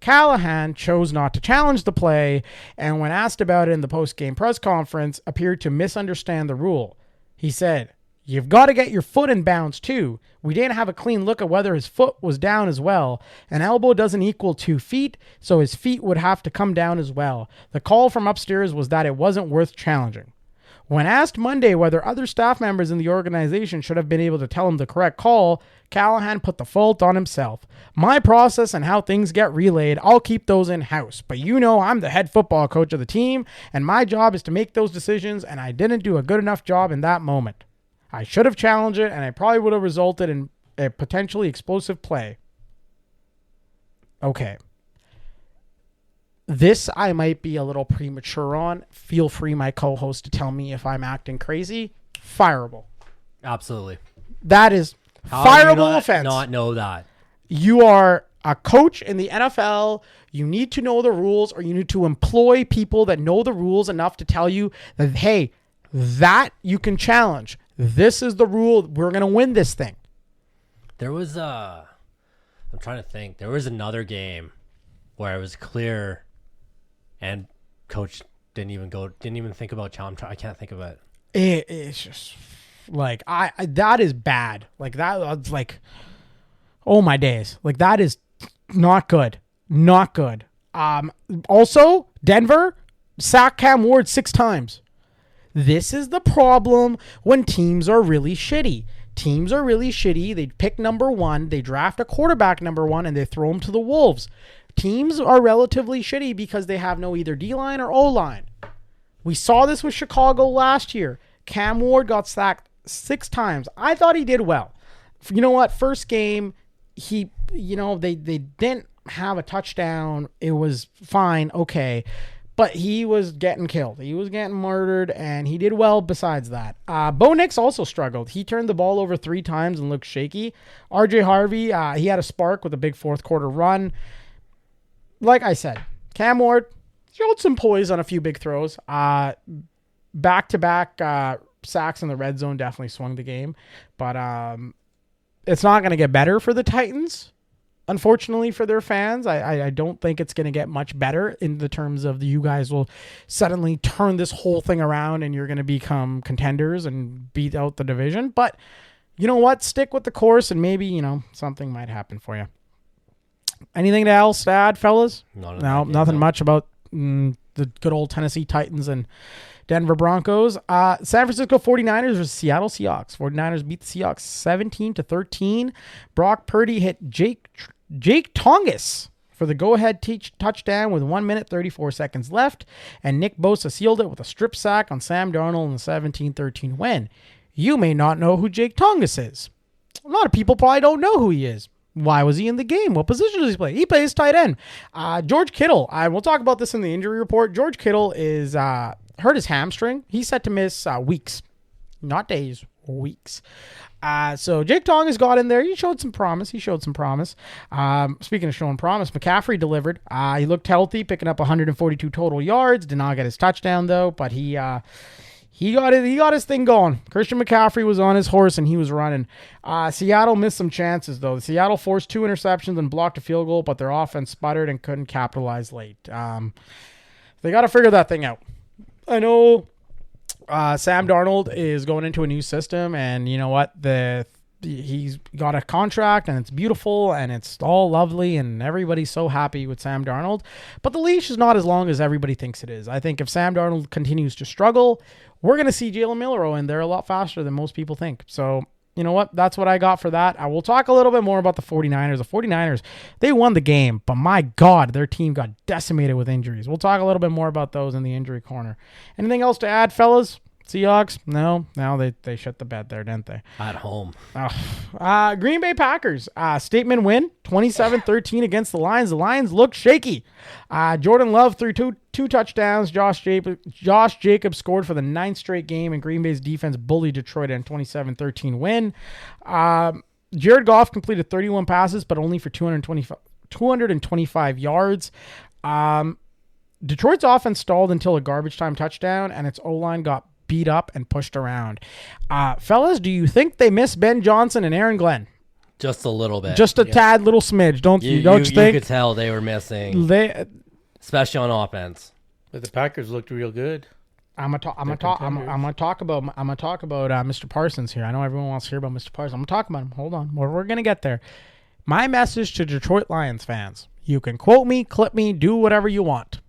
Callahan chose not to challenge the play, and when asked about it in the post-game press conference, appeared to misunderstand the rule. He said, "You've got to get your foot in bounds too. We didn't have a clean look at whether his foot was down as well. An elbow doesn't equal 2 feet, so his feet would have to come down as well. The call from upstairs was that it wasn't worth challenging." When asked Monday whether other staff members in the organization should have been able to tell him the correct call, Callahan put the fault on himself. "My process and how things get relayed, I'll keep those in-house. But I'm the head football coach of the team, and my job is to make those decisions, and I didn't do a good enough job in that moment. I should have challenged it, and it probably would have resulted in a potentially explosive play." Okay. This I might be a little premature on. Feel free, my co-host, to tell me if I'm acting crazy. Fireable. Absolutely. That is fireable offense. Not know that. You are a coach in the NFL. You need to know the rules, or you need to employ people that know the rules enough to tell you that, hey, that you can challenge. This is the rule. We're going to win this thing. There was I'm trying to think. There was another game where it was clear and coach didn't even think about challenge. I can't think of it. It's just like, that is bad. Like, that's like, oh my days. Like, that is not good. Not good. Also, Denver sacked Cam Ward 6 times. This is the problem when teams are really shitty. Teams are really shitty. They pick number 1, they draft a quarterback number 1, and they throw him to the wolves. Teams are relatively shitty because they have no either D-line or O-line. We saw this with Chicago last year. Cam Ward got sacked 6 times. I thought he did well. You know what? First game, they didn't have a touchdown. It was fine. Okay. But he was getting killed. He was getting murdered, and he did well besides that. Bo Nix also struggled. He turned the ball over 3 times and looked shaky. RJ Harvey, he had a spark with a big fourth quarter run. Like I said, Cam Ward showed some poise on a few big throws. Back-to-back sacks in the red zone definitely swung the game. But it's not going to get better for the Titans. Unfortunately for their fans, I don't think it's going to get much better in the terms of you guys will suddenly turn this whole thing around and you're going to become contenders and beat out the division. But you know what? Stick with the course and maybe, something might happen for you. Anything else to add, fellas? Nothing much about the good old Tennessee Titans and Denver Broncos. San Francisco 49ers versus Seattle Seahawks. 49ers beat the Seahawks 17-13. Brock Purdy hit Jake Tongas for the go-ahead touchdown with 1 minute 34 seconds left, and Nick Bosa sealed it with a strip sack on Sam Darnold in the 17-13 win. You may not know who Jake Tongas is. A lot of people probably don't know who he is. Why was he in the game? What position does he play? He plays tight end. George Kittle. We'll talk about this in the injury report. George Kittle is hurt his hamstring. He's set to miss weeks. Not days, weeks. So Jake Tongas got in there. He showed some promise. Speaking of showing promise, McCaffrey delivered. He looked healthy, picking up 142 total yards. Did not get his touchdown, though, but he got it. He got his thing going. Christian McCaffrey was on his horse, and he was running. Seattle missed some chances, though. Seattle forced 2 interceptions and blocked a field goal, but their offense sputtered and couldn't capitalize late. They got to figure that thing out. I know Sam Darnold is going into a new system, and you know what? He's got a contract, and it's beautiful, and it's all lovely, and everybody's so happy with Sam Darnold. But the leash is not as long as everybody thinks it is. I think if Sam Darnold continues to struggle, we're going to see Jalen Milroe in there a lot faster than most people think. So, you know what? That's what I got for that. I will talk a little bit more about the 49ers. The 49ers, they won the game, but my God, their team got decimated with injuries. We'll talk a little bit more about those in the injury corner. Anything else to add, fellas? Seahawks? No, they shut the bed there, didn't they? At home. Green Bay Packers. Statement win, 27-13 against the Lions. The Lions looked shaky. Jordan Love threw two touchdowns. Josh Jacobs scored for the 9th straight game, and Green Bay's defense bullied Detroit in a 27-13 win. Jared Goff completed 31 passes, but only for 225 yards. Detroit's offense stalled until a garbage time touchdown, and its O-line got beat up and pushed around. Fellas, do you think they miss Ben Johnson and Aaron Glenn? Just a little bit. Just a tad little smidge, don't you think? You could tell they were missing, especially on offense. But the Packers looked real good. I'm gonna talk about Mr. Parsons here. I know everyone wants to hear about Mr. Parsons. I'm gonna talk about him. Hold on, we're gonna get there. My message to Detroit Lions fans: you can quote me, clip me, do whatever you want.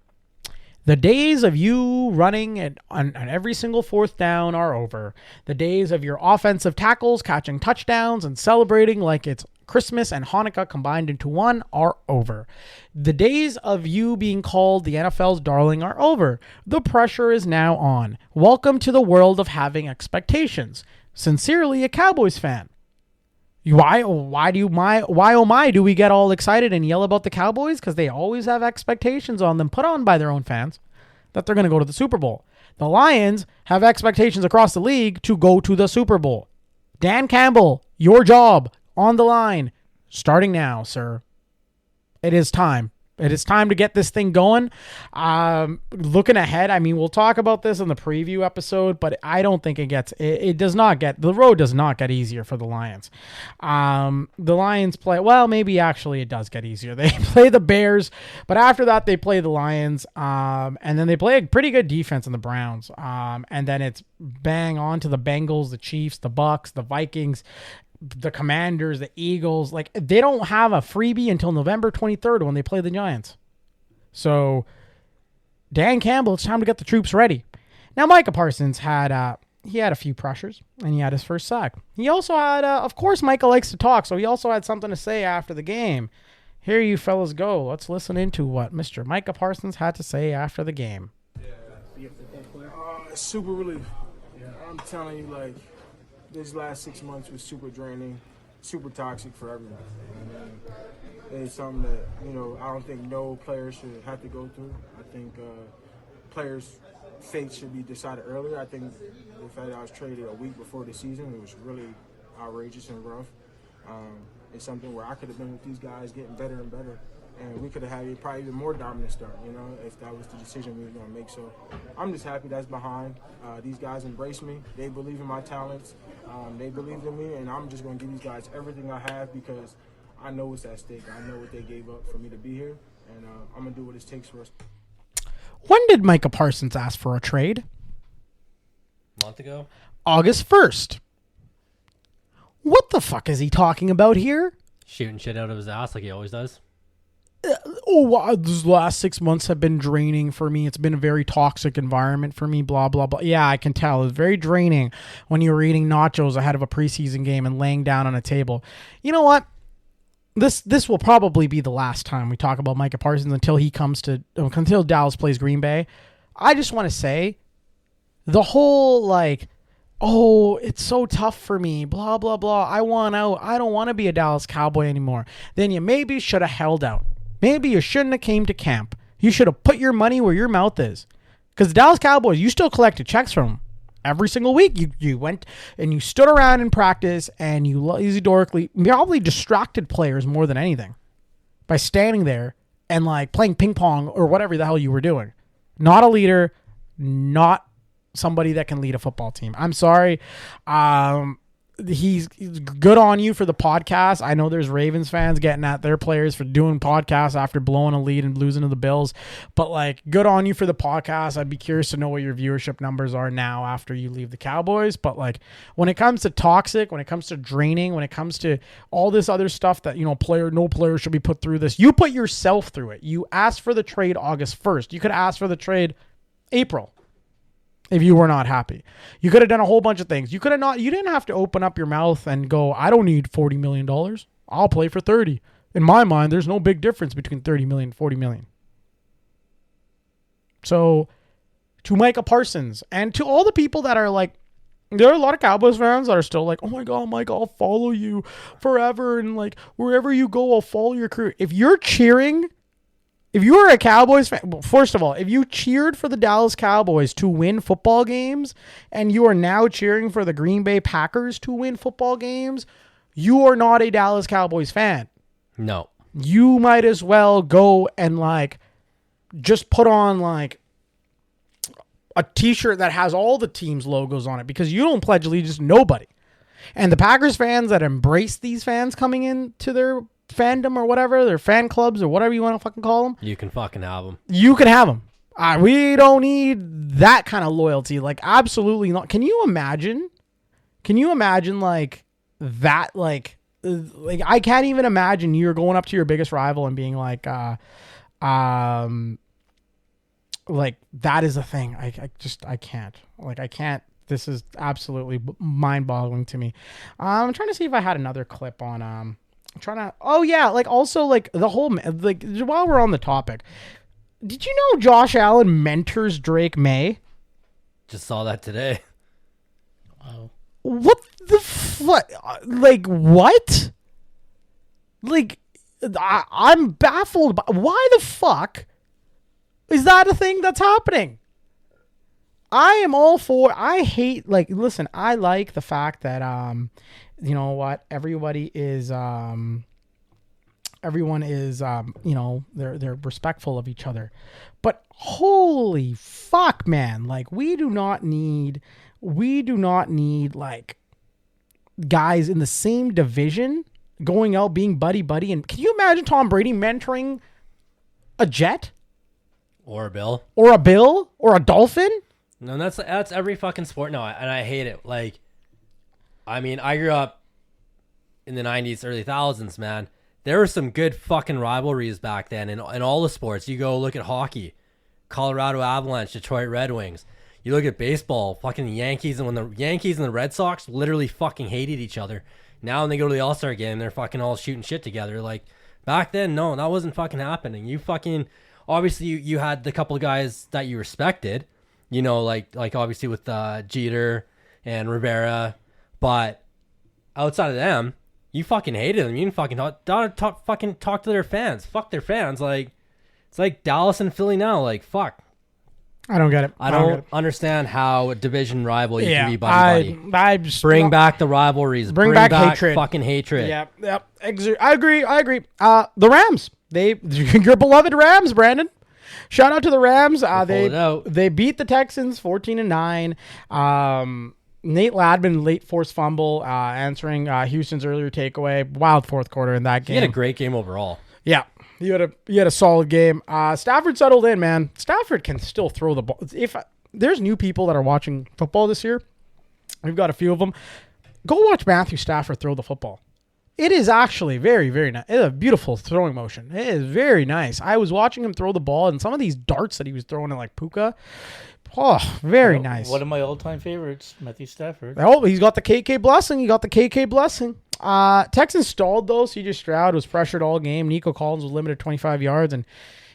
The days of you running on every single 4th down are over. The days of your offensive tackles catching touchdowns and celebrating like it's Christmas and Hanukkah combined into one are over. The days of you being called the NFL's darling are over. The pressure is now on. Welcome to the world of having expectations. Sincerely, a Cowboys fan. Why do we get all excited and yell about the Cowboys? Because they always have expectations on them put on by their own fans that they're going to go to the Super Bowl. The Lions have expectations across the league to go to the Super Bowl. Dan Campbell, your job on the line, starting now, sir. It is time. It is time to get this thing going. Looking ahead, we'll talk about this in the preview episode, but I don't think the road does not get easier for the Lions. The Lions play, maybe actually it does get easier. They play the Bears, but after that they play the Lions, and then they play a pretty good defense in the Browns. And then it's bang on to the Bengals, the Chiefs, the Bucks, the Vikings, the Commanders, the Eagles. Like, they don't have a freebie until November 23rd when they play the Giants. So Dan Campbell, it's time to get the troops ready. Now, Micah Parsons had a few pressures, and he had his first sack. He also had, of course, Micah likes to talk, so he also had something to say after the game. Here you fellas go. Let's listen into what Mr. Micah Parsons had to say after the game. Super relief. I'm telling you, this last 6 months was super draining, super toxic for everyone. It's something that, I don't think no player should have to go through. I think players' fate should be decided earlier. I think the fact that I was traded a week before the season, it was really outrageous and rough. It's something where I could have been with these guys getting better and better. And we could have had probably even more dominant start, if that was the decision we were going to make. So I'm just happy that's behind. These guys embrace me. They believe in my talents. They believed in me, and I'm just going to give these guys everything I have because I know what's at stake. I know what they gave up for me to be here, and I'm going to do what it takes for us. When did Micah Parsons ask for a trade? A month ago? August 1st. What the fuck is he talking about here? Shooting shit out of his ass like he always does. These last 6 months have been draining for me. It's been a very toxic environment for me, blah, blah, blah. Yeah, I can tell. It's very draining when you were eating nachos ahead of a preseason game and laying down on a table. You know what? This will probably be the last time we talk about Micah Parsons until Dallas plays Green Bay. I just want to say the whole it's so tough for me, blah, blah, blah. I want out. I don't want to be a Dallas Cowboy anymore. Then you maybe should have held out. Maybe you shouldn't have came to camp. You should have put your money where your mouth is. Because the Dallas Cowboys, you still collected checks from them every single week. You went and you stood around in practice and you dorkly probably distracted players more than anything by standing there and playing ping pong or whatever the hell you were doing. Not a leader, not somebody that can lead a football team. I'm sorry. He's good on you for the podcast. I know there's Ravens fans getting at their players for doing podcasts after blowing a lead and losing to the Bills. But good on you for the podcast. I'd be curious to know what your viewership numbers are now after you leave the Cowboys. But when it comes to toxic, when it comes to draining, when it comes to all this other stuff that, no player should be put through this. You put yourself through it. You asked for the trade August 1st. You could ask for the trade April. If you were not happy, you could have done a whole bunch of things. You didn't have to open up your mouth and go, I don't need $40 million. I'll play for 30. In my mind, there's no big difference between 30 million and 40 million. So to Micah Parsons and to all the people that are there are a lot of Cowboys fans that are still oh my God, Micah, I'll follow you forever. And wherever you go, I'll follow your career. If you're cheering, if you are a Cowboys fan, well, first of all, if you cheered for the Dallas Cowboys to win football games and you are now cheering for the Green Bay Packers to win football games, you are not a Dallas Cowboys fan. No. You might as well go and just put on a t-shirt that has all the team's logos on it because you don't pledge allegiance to nobody. And the Packers fans that embrace these fans coming into their fandom or whatever, their fan clubs or whatever you want to fucking call them. You can fucking have them. You can have them. We don't need that kind of loyalty. Absolutely not. Can you imagine that? I can't even imagine you're going up to your biggest rival and being that is a thing. I can't. I can't. This is absolutely mind-boggling to me. I'm trying to see if I had another clip on I'm trying to. Oh yeah, also the whole while we're on the topic, did you know Josh Allen mentors Drake May? Just saw that today. Wow. What the fuck? What? I'm baffled by why the fuck is that a thing that's happening? I am all for. I hate listen. I like the fact that you know what? Everyone is they're respectful of each other. But holy fuck, man. We do not need guys in the same division going out being buddy. And can you imagine Tom Brady mentoring a Jet? Or a Bill. Or a Bill? Or a Dolphin? No, that's every fucking sport. No, and I hate it. I grew up in the 90s, early thousands, man. There were some good fucking rivalries back then in all the sports. You go look at hockey, Colorado Avalanche, Detroit Red Wings. You look at baseball, fucking Yankees, and when the Yankees and the Red Sox literally fucking hated each other. Now when they go to the All-Star game, they're fucking all shooting shit together. Back then, no, that wasn't fucking happening. Obviously you had the couple of guys that you respected, obviously with Jeter and Rivera, but outside of them, you fucking hated them. You didn't fucking talk to their fans. Fuck their fans. It's like Dallas and Philly now. Fuck. I don't get it. I don't understand how a division rival you can be buddy. I just bring back the rivalries. Bring back hatred. Fucking hatred. Yep. I agree. The Rams. Your beloved Rams, Brandon. Shout out to the Rams. They beat the Texans 14-9. Nate Ladman late forced fumble, answering Houston's earlier takeaway. Wild fourth quarter in that game. He had a great game overall. Yeah. You had a solid game. Stafford settled in, man. Stafford can still throw the ball. If there's new people that are watching football this year, we've got a few of them. Go watch Matthew Stafford throw the football. It is actually very, very nice. It's a beautiful throwing motion. It is very nice. I was watching him throw the ball, and some of these darts that he was throwing in like Puka, very nice. One of my all-time favorites, Matthew Stafford. Oh, he's got the KK blessing. Texans stalled, though. C.J. Stroud was pressured all game. Nico Collins was limited to 25 yards, and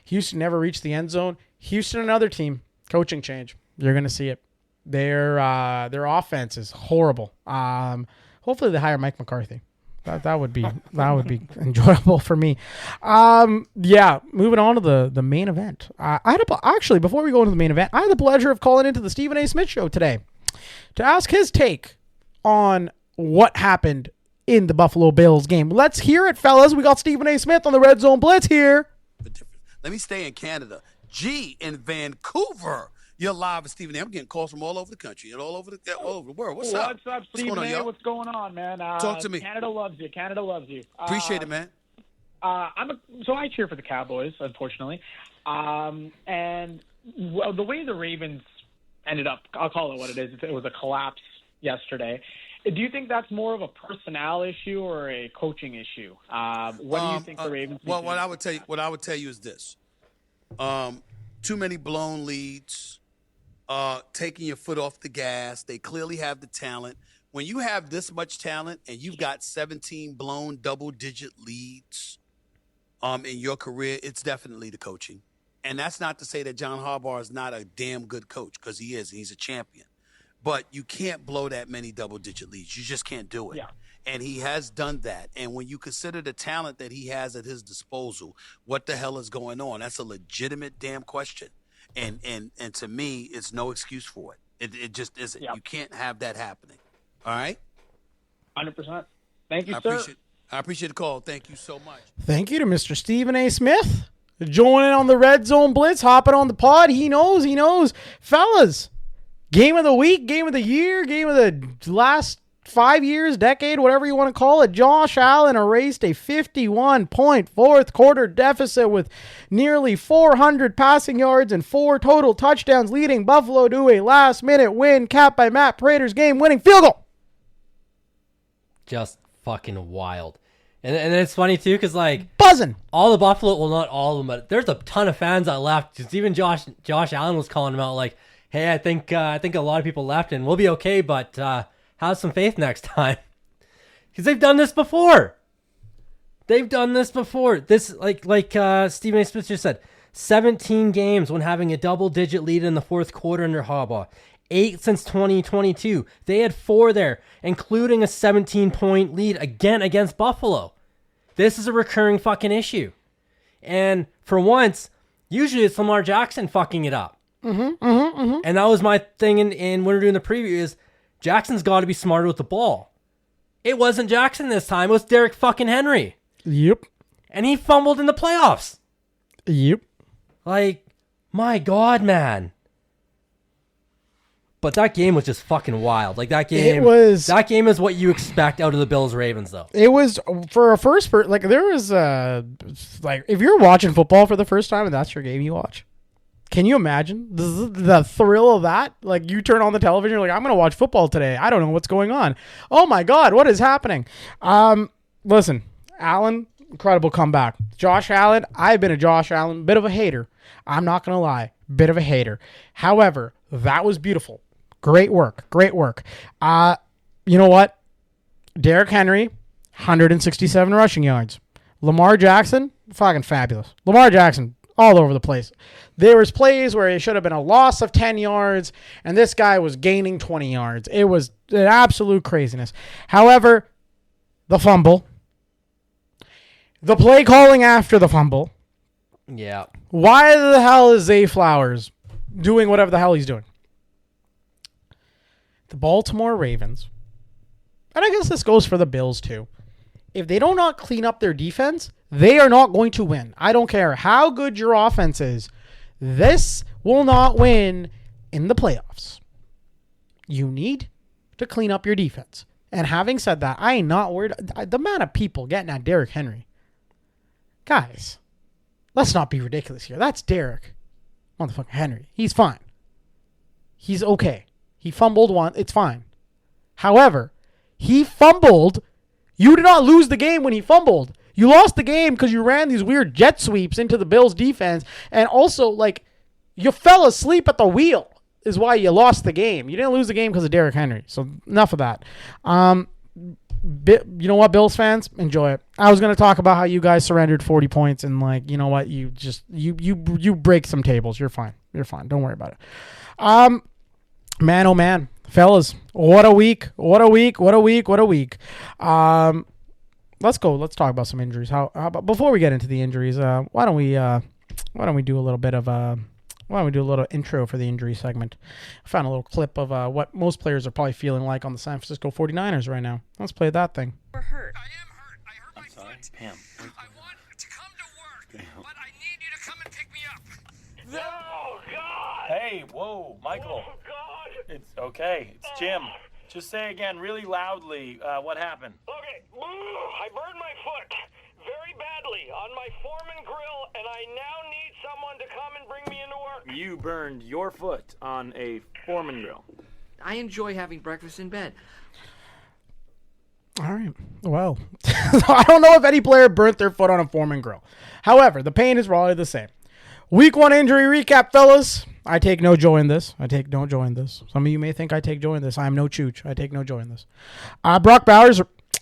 Houston never reached the end zone. Houston, another team. Coaching change. You're going to see it. Their offense is horrible. Hopefully they hire Mike McCarthy. That would be enjoyable for me. Moving on to the main event. Actually, before we go into the main event, I had the pleasure of calling into the Stephen A. Smith show today to ask his take on what happened in the Buffalo Bills game. Let's hear it, fellas. We got Stephen A. Smith on the Red Zone Blitz here. Let me stay in Canada. G in Vancouver. You're live with Stephen A. I'm getting calls from all over the country and all over the world. What's up? What's up, Stephen A? What's going on, man? Talk to me. Canada loves you. Appreciate it, man. So I cheer for the Cowboys, unfortunately. And the way the Ravens ended up, I'll call it what it is. It was a collapse yesterday. Do you think that's more of a personnel issue or a coaching issue? What do you think the Ravens? Well, what I would tell you is this: too many blown leads, taking your foot off the gas. They clearly have the talent. When you have this much talent and you've got 17 blown double-digit leads in your career, it's definitely the coaching. And that's not to say that John Harbaugh is not a damn good coach, because he is. He's a champion. But you can't blow that many double-digit leads. You just can't do it. Yeah. And he has done that. And when you consider the talent that he has at his disposal, what the hell is going on? That's a legitimate damn question. And to me, it's no excuse for it. It just isn't. Yep. You can't have that happening. All right? 100%. Thank you, sir. I appreciate the call. Thank you so much. Thank you to Mr. Stephen A. Smith joining on the Red Zone Blitz, hopping on the pod. He knows. Fellas, game of the week, game of the year, game of the last 5 years, decade, whatever you want to call it. Josh Allen erased a 51-point fourth quarter deficit with nearly 400 passing yards and 4 total touchdowns, leading Buffalo to a last-minute win capped by Matt Prater's game-winning field goal. Just fucking wild. And it's funny, too, because, like, buzzing. All the Buffalo, well, not all of them, but there's a ton of fans that left. Just even Josh Allen was calling them out, like, hey, I think a lot of people left, and we'll be okay, but have some faith next time. Because they've done this before. This, like Stephen A. Smith just said, 17 games when having a double-digit lead in the fourth quarter under Harbaugh. 8 since 2022. They had 4 there, including a 17-point lead again against Buffalo. This is a recurring fucking issue. And for once, usually it's Lamar Jackson fucking it up. And that was my thing in when we were doing the preview is Jackson's got to be smarter with the ball. It wasn't Jackson this time. It was Derrick fucking Henry. Yep. And he fumbled in the playoffs. Yep. Like, my God, man. But that game was just fucking wild. Like, that game is what you expect out of the Bills-Ravens, though. It was, for a first, like, there was, like, if you're watching football for the first time and that's your game you watch, can you imagine the thrill of that? Like, you turn on the television, you're like, I'm going to watch football today. I don't know what's going on. Oh, my God, what is happening? Listen, Allen, incredible comeback. Josh Allen, I've been a Josh Allen, bit of a hater. I'm not going to lie, bit of a hater. However, that was beautiful. Great work. You know what? Derrick Henry, 167 rushing yards. Lamar Jackson, fucking fabulous. Lamar Jackson, all over the place. There was plays where it should have been a loss of 10 yards, and this guy was gaining 20 yards. It was an absolute craziness. However, the fumble, the play calling after the fumble. Yeah. Why the hell is Zay Flowers doing whatever the hell he's doing. The Baltimore Ravens, and I guess this goes for the Bills too. If they do not clean up their defense, they are not going to win. I don't care how good your offense is. This will not win in the playoffs. You need to clean up your defense. And having said that, I ain't not worried. The amount of people getting at Derrick Henry. Guys, let's not be ridiculous here. That's Derrick motherfucking Henry. He's fine. He's okay. He fumbled one. It's fine. However, he fumbled. You did not lose the game when he fumbled. You lost the game because you ran these weird jet sweeps into the Bills defense. And also, like, you fell asleep at the wheel is why you lost the game. You didn't lose the game because of Derrick Henry. So enough of that. You know what, Bills fans? Enjoy it. I was going to talk about how you guys surrendered 40 points and, like, you know what? You just, you break some tables. You're fine. You're fine. Don't worry about it. Man, oh man. Fellas, what a week. What a week. What a week. What a week. Let's go. Let's talk about some injuries. How about before we get into the injuries, why don't we do a little bit of why don't we do a little intro for the injury segment? I found a little clip of what most players are probably feeling like on the San Francisco 49ers right now. Let's play that thing. We're hurt. I am hurt. I hurt my foot. Pam. I want to come to work, but I need you to come and pick me up. No, God! Hey, whoa, Michael. Oh, God! It's okay. It's Jim. Just say again really loudly what happened. Okay, I burned my foot very badly on my Foreman grill, and I now need someone to come and bring me into work. You burned your foot on a Foreman grill. I enjoy having breakfast in bed. All right. Well, I don't know if any player burnt their foot on a Foreman grill. However, the pain is probably the same. Week 1 injury recap, fellas. I take no joy in this. Some of you may think I take joy in this. I am no chooch. I take no joy in this. Brock Bowers,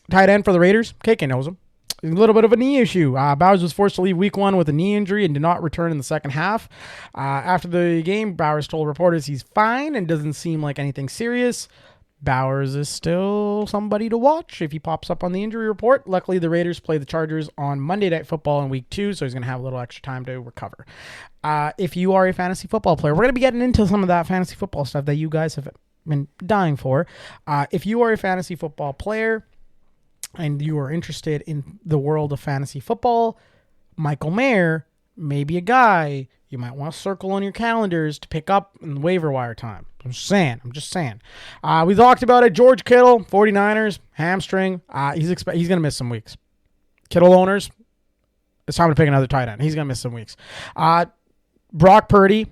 tight end for the Raiders. KK knows him. A little bit of a knee issue. Bowers was forced to leave week 1 with a knee injury and did not return in the second half. After the game, Bowers told reporters he's fine and doesn't seem like anything serious. Bowers is still somebody to watch if he pops up on the injury report. Luckily, the Raiders play the Chargers on Monday Night Football in week 2, so he's going to have a little extra time to recover. If you are a fantasy football player, we're going to be getting into some of that fantasy football stuff that you guys have been dying for. If you are a fantasy football player and you are interested in the world of fantasy football, Michael Mayer may be a guy you might want to circle on your calendars to pick up in waiver wire time. I'm just saying. We talked about it. George Kittle, 49ers, hamstring. He's going to miss some weeks. Kittle owners, it's time to pick another tight end. He's going to miss some weeks. Brock Purdy,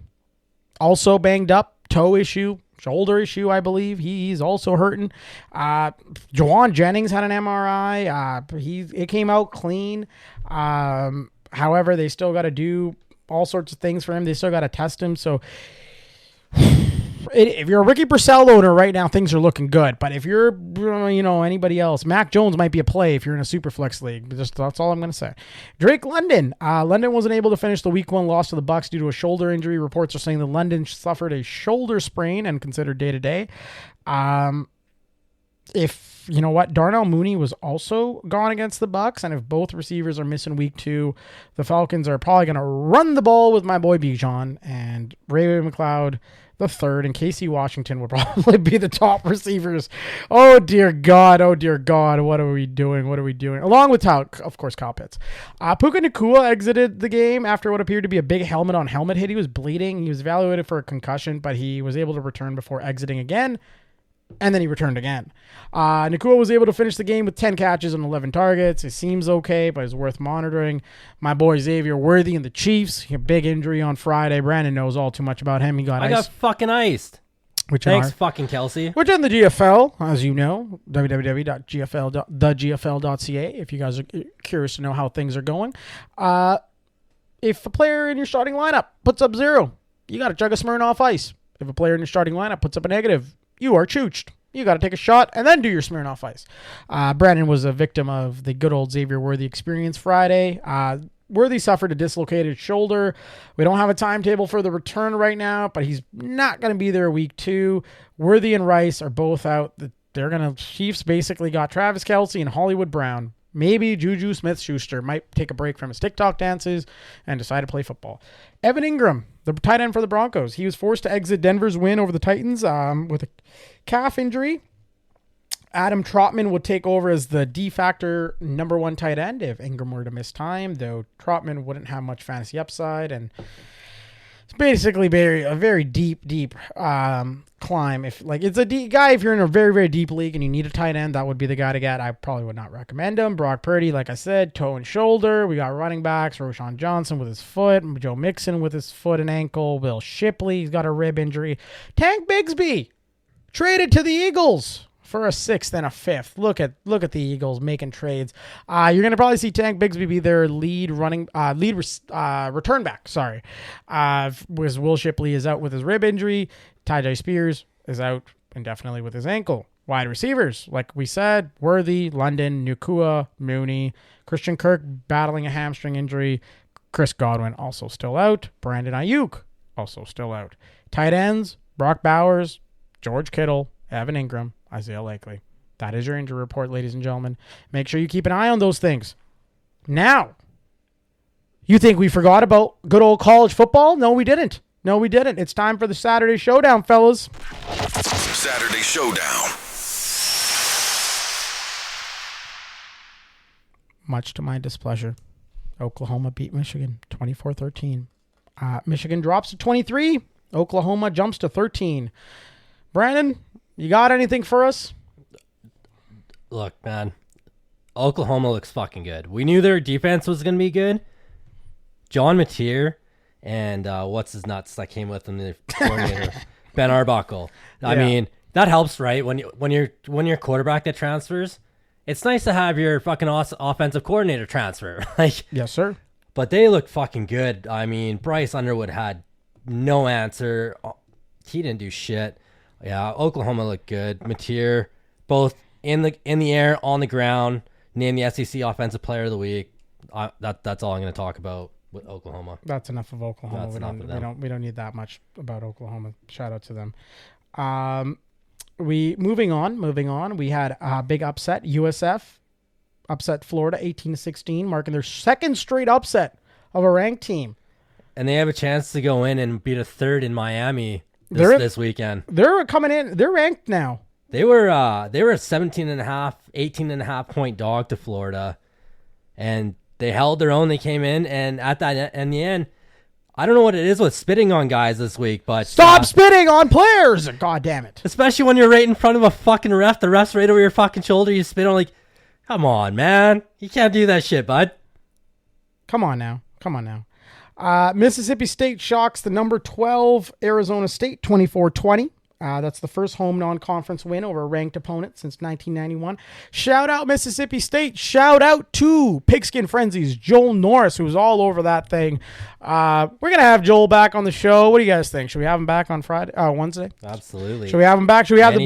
also banged up. Toe issue, shoulder issue, I believe. He's also hurting. Jawan Jennings had an MRI. It came out clean. However, they still got to do all sorts of things for him. They still got to test him. So if you're a Ricky Purcell owner right now, things are looking good. But if you're, anybody else, Mac Jones might be a play if you're in a super flex league. That's all I'm going to say. Drake London. London wasn't able to finish the week 1 loss to the Bucs due to a shoulder injury. Reports are saying that London suffered a shoulder sprain and considered day-to-day. If you know what, Darnell Mooney was also gone against the Bucs, and if both receivers are missing week 2, the Falcons are probably going to run the ball with my boy Bijan, and Ray McLeod the third, and Casey Washington would probably be the top receivers. Oh dear God, what are we doing? Along with of course, Kyle Pitts. Puka Nacua exited the game after what appeared to be a big helmet-on-helmet hit. He was bleeding. He was evaluated for a concussion, but he was able to return before exiting again. And then he returned again. Nacua was able to finish the game with 10 catches and 11 targets. It seems okay, but it's worth monitoring. My boy Xavier Worthy and the Chiefs. He had a big injury on Friday. Brandon knows all too much about him. He got I got fucking iced. Thanks, fucking Kelsey. Which in the GFL, as you know, www.thegfl.ca, if you guys are curious to know how things are going. If a player in your starting lineup puts up 0, you got to chug a Smirnoff Ice. If a player in your starting lineup puts up a negative, you are chooched. You got to take a shot and then do your Smirnoff Ice. Brandon was a victim of the good old Xavier Worthy experience Friday. Worthy suffered a dislocated shoulder. We don't have a timetable for the return right now, but he's not going to be there week 2. Worthy and Rice are both out. Chiefs basically got Travis Kelce and Hollywood Brown. Maybe Juju Smith-Schuster might take a break from his TikTok dances and decide to play football. Evan Ingram, the tight end for the Broncos. He was forced to exit Denver's win over the Titans with a calf injury. Adam Trotman would take over as the de facto number 1 tight end if Ingram were to miss time, though Trotman wouldn't have much fantasy upside, and it's basically a very deep climb. If it's a deep guy, if you're in a very, very deep league and you need a tight end, that would be the guy to get. I probably would not recommend him. Brock Purdy, like I said, toe and shoulder. We got running backs, Roshan Johnson with his foot, Joe Mixon with his foot and ankle, Will Shipley, he's got a rib injury. Tank Bigsby traded to the Eagles for a 6th and a 5th. Look at the Eagles making trades. You're gonna probably see Tank Bigsby be their lead return back. Sorry, because Will Shipley is out with his rib injury. Tyjae Spears is out indefinitely with his ankle. Wide receivers, like we said, Worthy, London, Nukua, Mooney, Christian Kirk battling a hamstring injury. Chris Godwin also still out. Brandon Ayuk also still out. Tight ends, Brock Bowers, George Kittle, Evan Ingram, Isaiah Likely. That is your injury report, ladies and gentlemen. Make sure you keep an eye on those things. Now, you think we forgot about good old college football? No, we didn't. It's time for the Saturday Showdown, fellas. Saturday Showdown. Much to my displeasure, Oklahoma beat Michigan 24-13. Michigan drops to 23. Oklahoma jumps to 13. Brandon, you got anything for us? Look, man, Oklahoma looks fucking good. We knew their defense was going to be good. John Mateer and what's his nuts that came with him, the coordinator, Ben Arbuckle. I mean, that helps, right? When you're quarterback that transfers, it's nice to have your fucking offensive coordinator transfer. Yes, sir. But they look fucking good. I mean, Bryce Underwood had no answer. He didn't do shit. Yeah, Oklahoma looked good. Mateer, both in the air, on the ground, named the SEC Offensive Player of the Week. That's all I'm going to talk about with Oklahoma. That's enough of Oklahoma. We don't need that much about Oklahoma. Shout out to them. Moving on. We had a big upset. USF upset Florida 18-16, marking their second straight upset of a ranked team. And they have a chance to go in and beat a third in Miami this weekend. They're coming in. They're ranked now. They were a 18.5 point dog to Florida, and they held their own. They came in, and in the end, I don't know what it is with spitting on guys this week, but stop spitting on players. God damn it! Especially when you're right in front of a fucking ref. The ref's right over your fucking shoulder. You spit on, come on, man. You can't do that shit, bud. Come on now. Mississippi State shocks the number 12 Arizona State 24-20. That's the first home non-conference win over a ranked opponent since 1991. Shout out Mississippi State. Shout out to Pigskin Frenzy's Joel Norris, who was all over that thing. We're going to have Joel back on the show. What do you guys think? Should we have him back on Wednesday? Absolutely. Should we have him back? Should we have the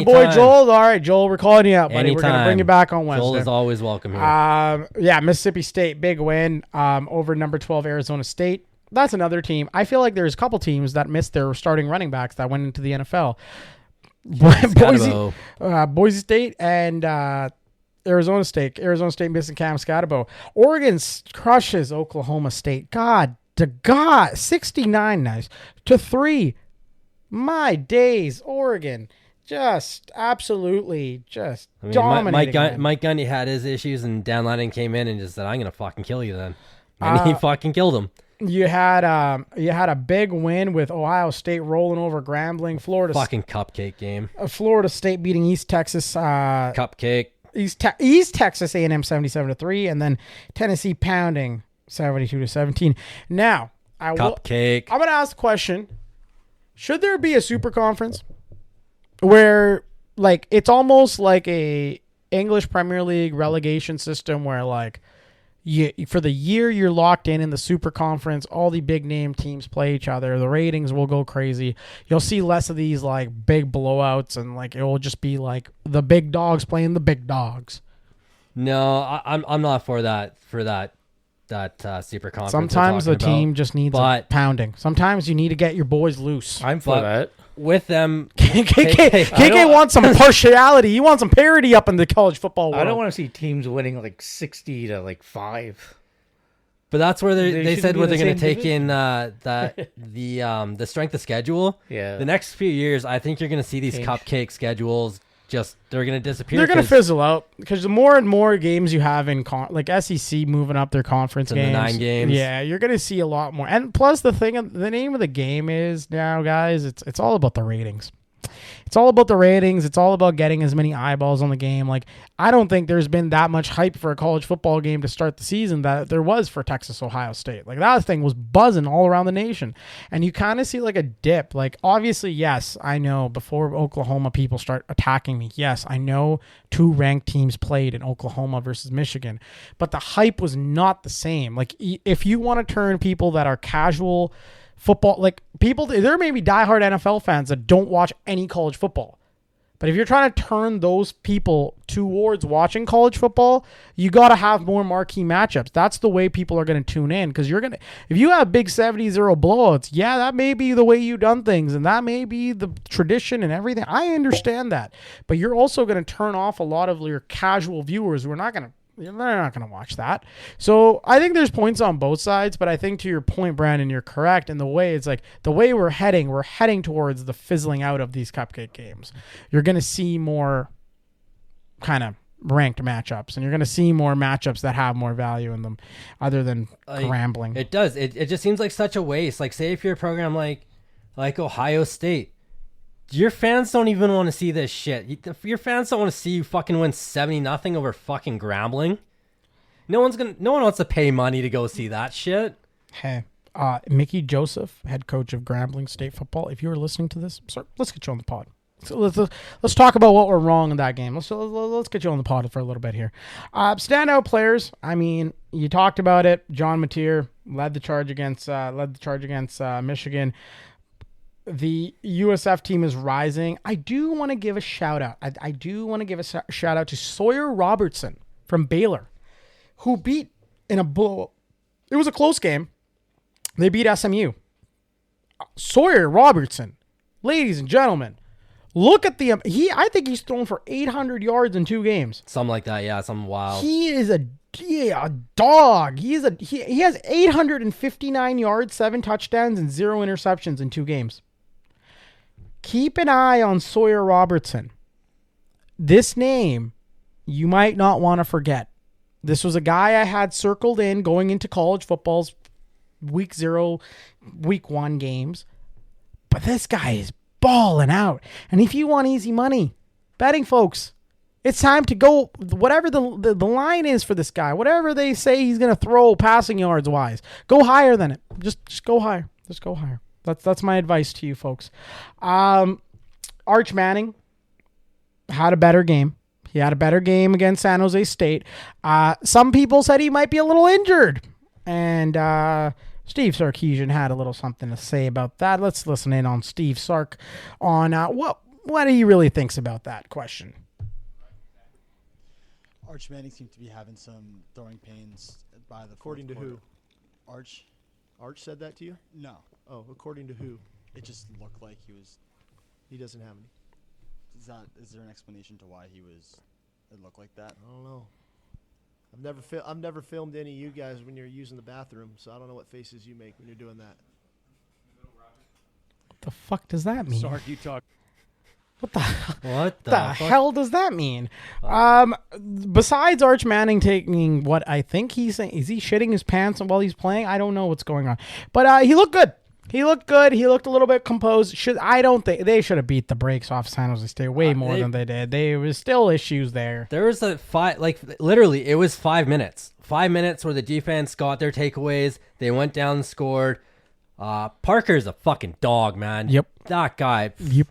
boy Joel? All right, Joel, we're calling you out, buddy. Anytime. We're going to bring you back on Wednesday. Joel is always welcome here. Mississippi State, big win over number 12 Arizona State. That's another team. I feel like there's a couple teams that missed their starting running backs that went into the NFL. Boise State and Arizona State. Arizona State missing Cam Scatterbo. Oregon crushes Oklahoma State. God, 69-3. My days, Oregon. Just absolutely dominating. Mike Gundy had his issues, and Dan Lanning came in and just said, "I'm gonna fucking kill you." Then, and he fucking killed him. You had a big win with Ohio State rolling over Grambling. Florida fucking cupcake game. Florida State beating East Texas. Cupcake. East Texas A&M 77-3, and then Tennessee pounding 72-17. Now, cupcake. I'm gonna ask the question: should there be a super conference where it's almost like a English Premier League relegation system where for the year you're locked in the super conference, all the big name teams play each other. The ratings will go crazy. You'll see less of these big blowouts, and it will just be the big dogs playing the big dogs. No, I'm not for that super conference. Sometimes the team just needs a pounding. Sometimes you need to get your boys loose. I'm for that. with them. KK wants some partiality. He wants some parity up in the college football world. I don't want to see teams winning like 60 to like 5. But that's where they said where they're going to take division. in the strength of schedule. Yeah. The next few years, I think you're going to see these cupcake schedules they're going to disappear. They're going to fizzle out because the more and more games you have in like SEC moving up their conference games, the 9 games. Yeah, you're going to see a lot more. And plus, the name of the game is now, guys. It's all about the ratings. It's all about the ratings. It's all about getting as many eyeballs on the game. Like, I don't think there's been that much hype for a college football game to start the season that there was for Texas Ohio State. Like, that thing was buzzing all around the nation. And you kind of see like a dip. Like, obviously, yes, I know before Oklahoma people start attacking me. Yes, I know 2 ranked teams played in Oklahoma versus Michigan. But the hype was not the same. Like, if you want to turn people that are casual football, like people, there may be diehard NFL fans that don't watch any college football. But if you're trying to turn those people towards watching college football, you got to have more marquee matchups. That's the way people are going to tune in, because if you have big 70-0 blowouts, yeah, that may be the way you've done things, and that may be the tradition and everything. I understand that. But you're also going to turn off a lot of your casual viewers who are not going to they're not going to watch that. So I think there's points on both sides, but I think to your point, Brandon, you're correct in the way it's like the way we're heading towards the fizzling out of these cupcake games. You're going to see more kind of ranked matchups, and you're going to see more matchups that have more value in them other than scrambling. It does. It just seems like such a waste. Like, say if you're a program like Ohio State, your fans don't even want to see this shit. Your fans don't want to see you fucking win 70-0 over fucking Grambling. No one wants to pay money to go see that shit. Hey, Mickey Joseph, head coach of Grambling State football. If you were listening to this, sorry, let's get you on the pod. So let's talk about what went wrong in that game. Let's get you on the pod for a little bit here. Standout players. I mean, you talked about it. John Mateer led the charge against Michigan. The USF team is rising. I do want to give a shout out. I do want to give a shout out to Sawyer Robertson from Baylor, who beat in a blow. It was a close game. They beat SMU. Sawyer Robertson, ladies and gentlemen, look at I think he's thrown for 800 yards in 2 games. Something like that, yeah, something wild. He is a dog. He has 859 yards, 7 touchdowns, and 0 interceptions in 2 games. Keep an eye on Sawyer Robertson. This name you might not want to forget. This was a guy I had circled in going into college football's week 0, week 1 games. But this guy is balling out. And if you want easy money, betting folks, it's time to go whatever the line is for this guy. Whatever they say he's going to throw passing yards wise, go higher than it. Just go higher. Just go higher. That's my advice to you folks. Arch Manning had a better game. He had a better game against San Jose State. Some people said he might be a little injured. And Steve Sarkisian had a little something to say about that. Let's listen in on Steve Sark on what he really thinks about that question. Arch Manning seemed to be having some throwing pains by the According to quarter. who? Arch said that to you? No. Oh, according to who? It just looked like he was. He doesn't have any. Is there an explanation to why it looked like that? I don't know. I've never filmed any of you guys when you're using the bathroom, so I don't know what faces you make when you're doing that. What the fuck does that mean? Sark, you talk. What the fuck? hell does that mean? Besides Arch Manning taking what I think he's saying, is he shitting his pants while he's playing? I don't know what's going on. But he looked good. He looked good. He looked a little bit composed. I don't think they should have beat the brakes off San Jose State way more than they did. There was still issues there. There was literally, it was 5 minutes. 5 minutes where the defense got their takeaways. They went down and scored. Parker's a fucking dog, man. Yep. That guy. Yep.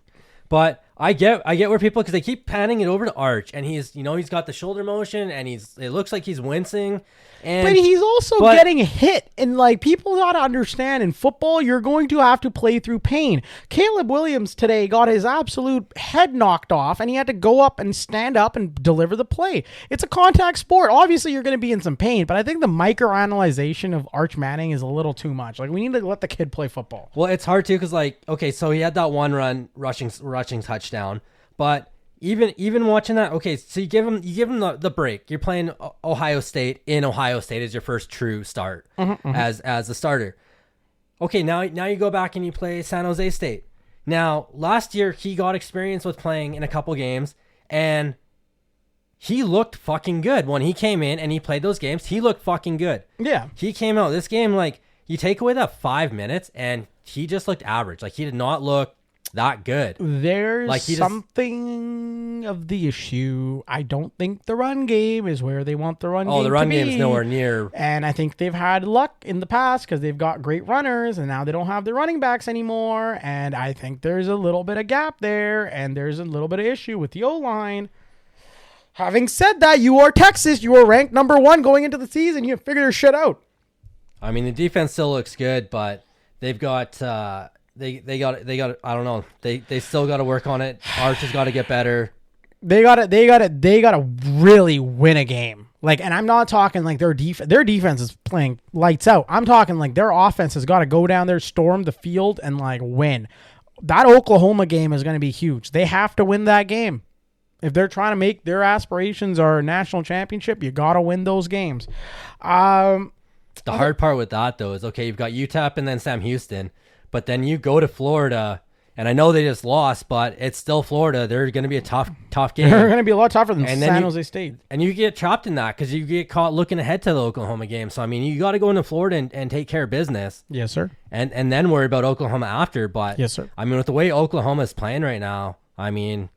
But I get where people, because they keep panning it over to Arch, and he's got the shoulder motion, and it looks like he's wincing. But he's also getting hit. And, like, people got to understand in football, you're going to have to play through pain. Caleb Williams today got his absolute head knocked off, and he had to go up and stand up and deliver the play. It's a contact sport. Obviously, you're going to be in some pain, but I think the microanalyzation of Arch Manning is a little too much. Like, we need to let the kid play football. Well, it's hard, too, because, like, okay, so he had that one run rushing touchdown, but even watching that, okay, so you give him the break. You're playing Ohio State in Ohio State as your first true start as a starter. Okay, now you go back and you play San Jose State. Now, last year he got experience with playing in a couple games, and he looked fucking good when he came in and he played those games. He looked fucking good. Yeah, he came out this game, like, you take away that 5 minutes and he just looked average. Like, he did not look that good. There's like something of the issue. I don't think the run game is where they want the run game. Oh, the run to game's be. nowhere near. And I think they've had luck in the past because they've got great runners, and now they don't have the running backs anymore. And I think there's a little bit of gap there, and there's a little bit of issue with the O-line. Having said that, you are Texas. You are ranked number 1 going into the season. You figure your shit out. I mean, the defense still looks good, but they've got they got I don't know. They still got to work on it. Arch has got to get better. They got to really win a game. Like, and I'm not talking like their defense is playing lights out. I'm talking like their offense has got to go down there, storm the field, and like win. That Oklahoma game is going to be huge. They have to win that game. If they're trying to make their aspirations our national championship, you got to win those games. The hard part with that, though, is, okay, you've got UTEP and then Sam Houston, but then you go to Florida, and I know they just lost, but it's still Florida. They're going to be a tough game. They're going to be a lot tougher than San Jose State. And you get trapped in that because you get caught looking ahead to the Oklahoma game. So, I mean, you got to go into Florida and take care of business. Yes, sir. And then worry about Oklahoma after. But, yes, sir. I mean, with the way Oklahoma is playing right now, I mean...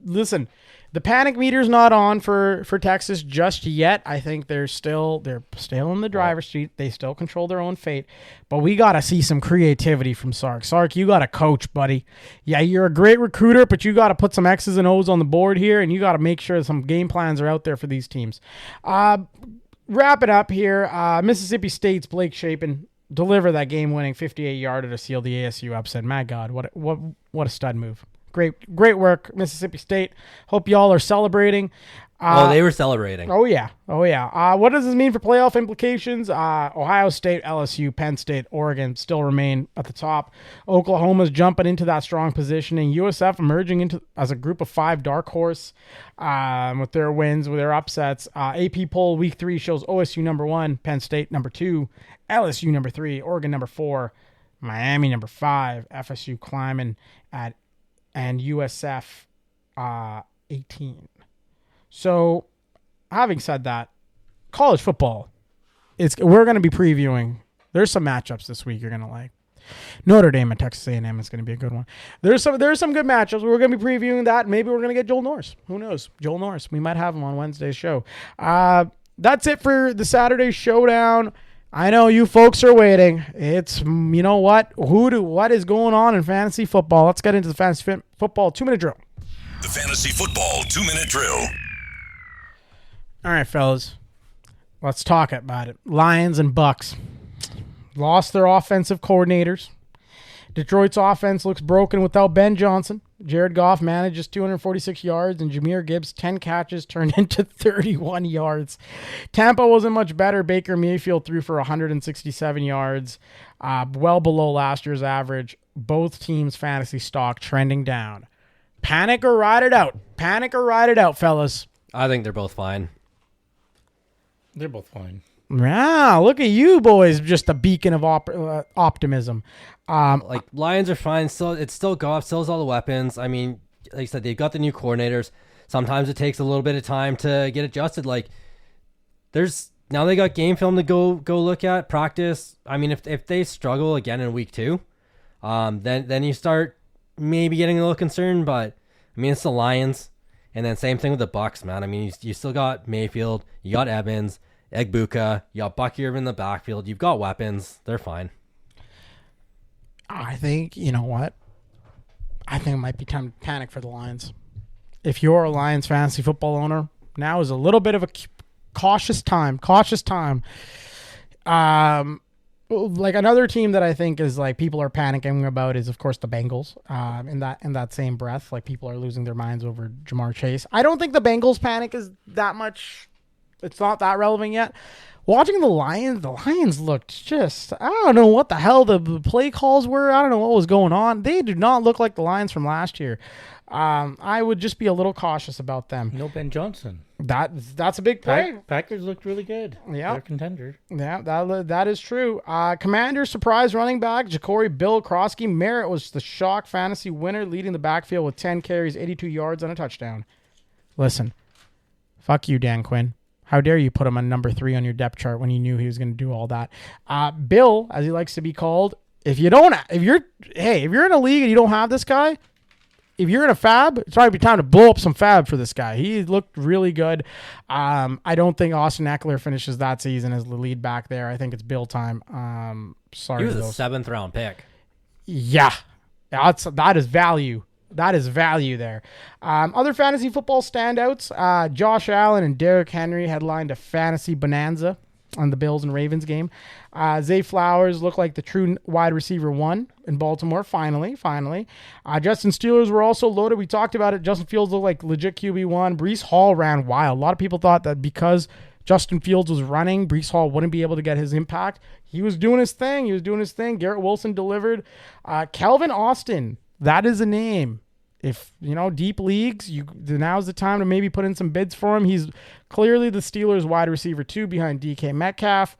listen, the panic meter's not on for Texas just yet. I think they're still in the driver's seat. They still control their own fate. But we got to see some creativity from Sark. Sark, you got to coach, buddy. Yeah, you're a great recruiter, but you got to put some X's and O's on the board here, and you got to make sure some game plans are out there for these teams. Wrap it up here. Mississippi State's Blake Shapen deliver that game-winning 58-yarder to seal the ASU upset. My God, what a stud move. Great work, Mississippi State. Hope y'all are celebrating. They were celebrating. Oh, yeah. What does this mean for playoff implications? Ohio State, LSU, Penn State, Oregon still remain at the top. Oklahoma's jumping into that strong position, and USF emerging as a group of 5 dark horse with their wins, with their upsets. AP poll week 3 shows OSU number 1, Penn State number 2, LSU number 3, Oregon number 4, Miami number 5, FSU climbing and USF 18. So, having said that, college football, we're going to be previewing. There's some matchups this week you're going to like. Notre Dame and Texas A&M is going to be a good one. There's some good matchups. We're going to be previewing that. Maybe we're going to get Joel Norris. Who knows? Joel Norris. We might have him on Wednesday's show. That's it for the Saturday Showdown. I know you folks are waiting. It's, you know what? What is going on in fantasy football? Let's get into the fantasy football 2-minute drill. The fantasy football 2-minute drill. All right, fellas. Let's talk about it. Lions and Bucks lost their offensive coordinators. Detroit's offense looks broken without Ben Johnson. Jared Goff manages 246 yards, and Jahmyr Gibbs' 10 catches turned into 31 yards. Tampa wasn't much better. Baker Mayfield threw for 167 yards, well below last year's average. Both teams' fantasy stock trending down. Panic or ride it out. Panic or ride it out, fellas. I think they're both fine. They're both fine. Wow, look at you boys, just a beacon of optimism. Like, Lions are fine. It's still Goff, still has all the weapons. I mean, like I said, they've got the new coordinators. Sometimes it takes a little bit of time to get adjusted. Like, now they got game film to go look at, practice. I mean, if they struggle again in week 2, then you start maybe getting a little concerned. But I mean, it's the Lions, and then same thing with the Bucks, man. I mean, you still got Mayfield, you got Evans, Egbuka, you got Bucky Irvin in the backfield. You've got weapons. They're fine. I think, you know what? I think it might be time to panic for the Lions. If you're a Lions fantasy football owner, Now is a little bit of a cautious time. Like another team that I think is like people are panicking about is of course the Bengals. In that same breath, like people are losing their minds over Jamar Chase. I don't think the Bengals panic is that much. It's not that relevant yet. Watching the Lions looked just, I don't know what the hell the play calls were. I don't know what was going on. They do not look like the Lions from last year. I would just be a little cautious about them. No Ben Johnson. That's a big play. Packers looked really good. Yeah. They're a contender. Yeah, that is true. Commanders surprise running back Ja'Cory Bill Krosky Merritt was the shock fantasy winner, leading the backfield with 10 carries, 82 yards, and a touchdown. Listen, fuck you, Dan Quinn. How dare you put him on number 3 on your depth chart when you knew he was going to do all that? Bill, as he likes to be called, if you're in a league and you don't have this guy, if you're in a fab, it's probably time to blow up some fab for this guy. He looked really good. I don't think Austin Eckler finishes that season as the lead back there. I think it's Bill time. Sorry, he was a 7th round pick. Yeah, that is value. That is value there. Other fantasy football standouts, Josh Allen and Derrick Henry headlined a fantasy bonanza on the Bills and Ravens game. Zay Flowers looked like the true wide receiver 1 in Baltimore, finally. Justin Steelers were also loaded. We talked about it. Justin Fields looked like legit QB1. Breece Hall ran wild. A lot of people thought that because Justin Fields was running, Breece Hall wouldn't be able to get his impact. He was doing his thing. Garrett Wilson delivered. Calvin Austin. That is a name. If, deep leagues, now's the time to maybe put in some bids for him. He's clearly the Steelers wide receiver 2 behind DK Metcalf.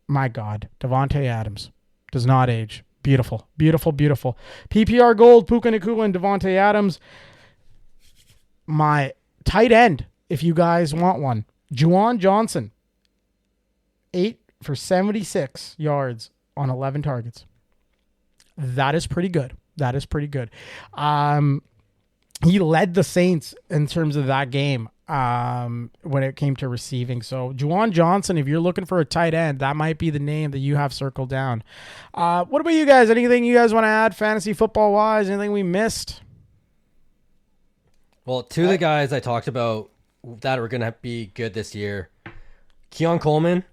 My God, Devontae Adams does not age. Beautiful. PPR gold, Puka Nacua and Devontae Adams. My tight end, if you guys want one, Juwan Johnson, 8 for 76 yards on 11 targets. That is pretty good. He led the Saints in terms of that game when it came to receiving. So Juwan Johnson, if you're looking for a tight end, that might be the name that you have circled down. What about you guys? Anything you guys want to add fantasy football wise? Anything we missed? Well, 2 of the guys I talked about that are going to be good this year, Keon Coleman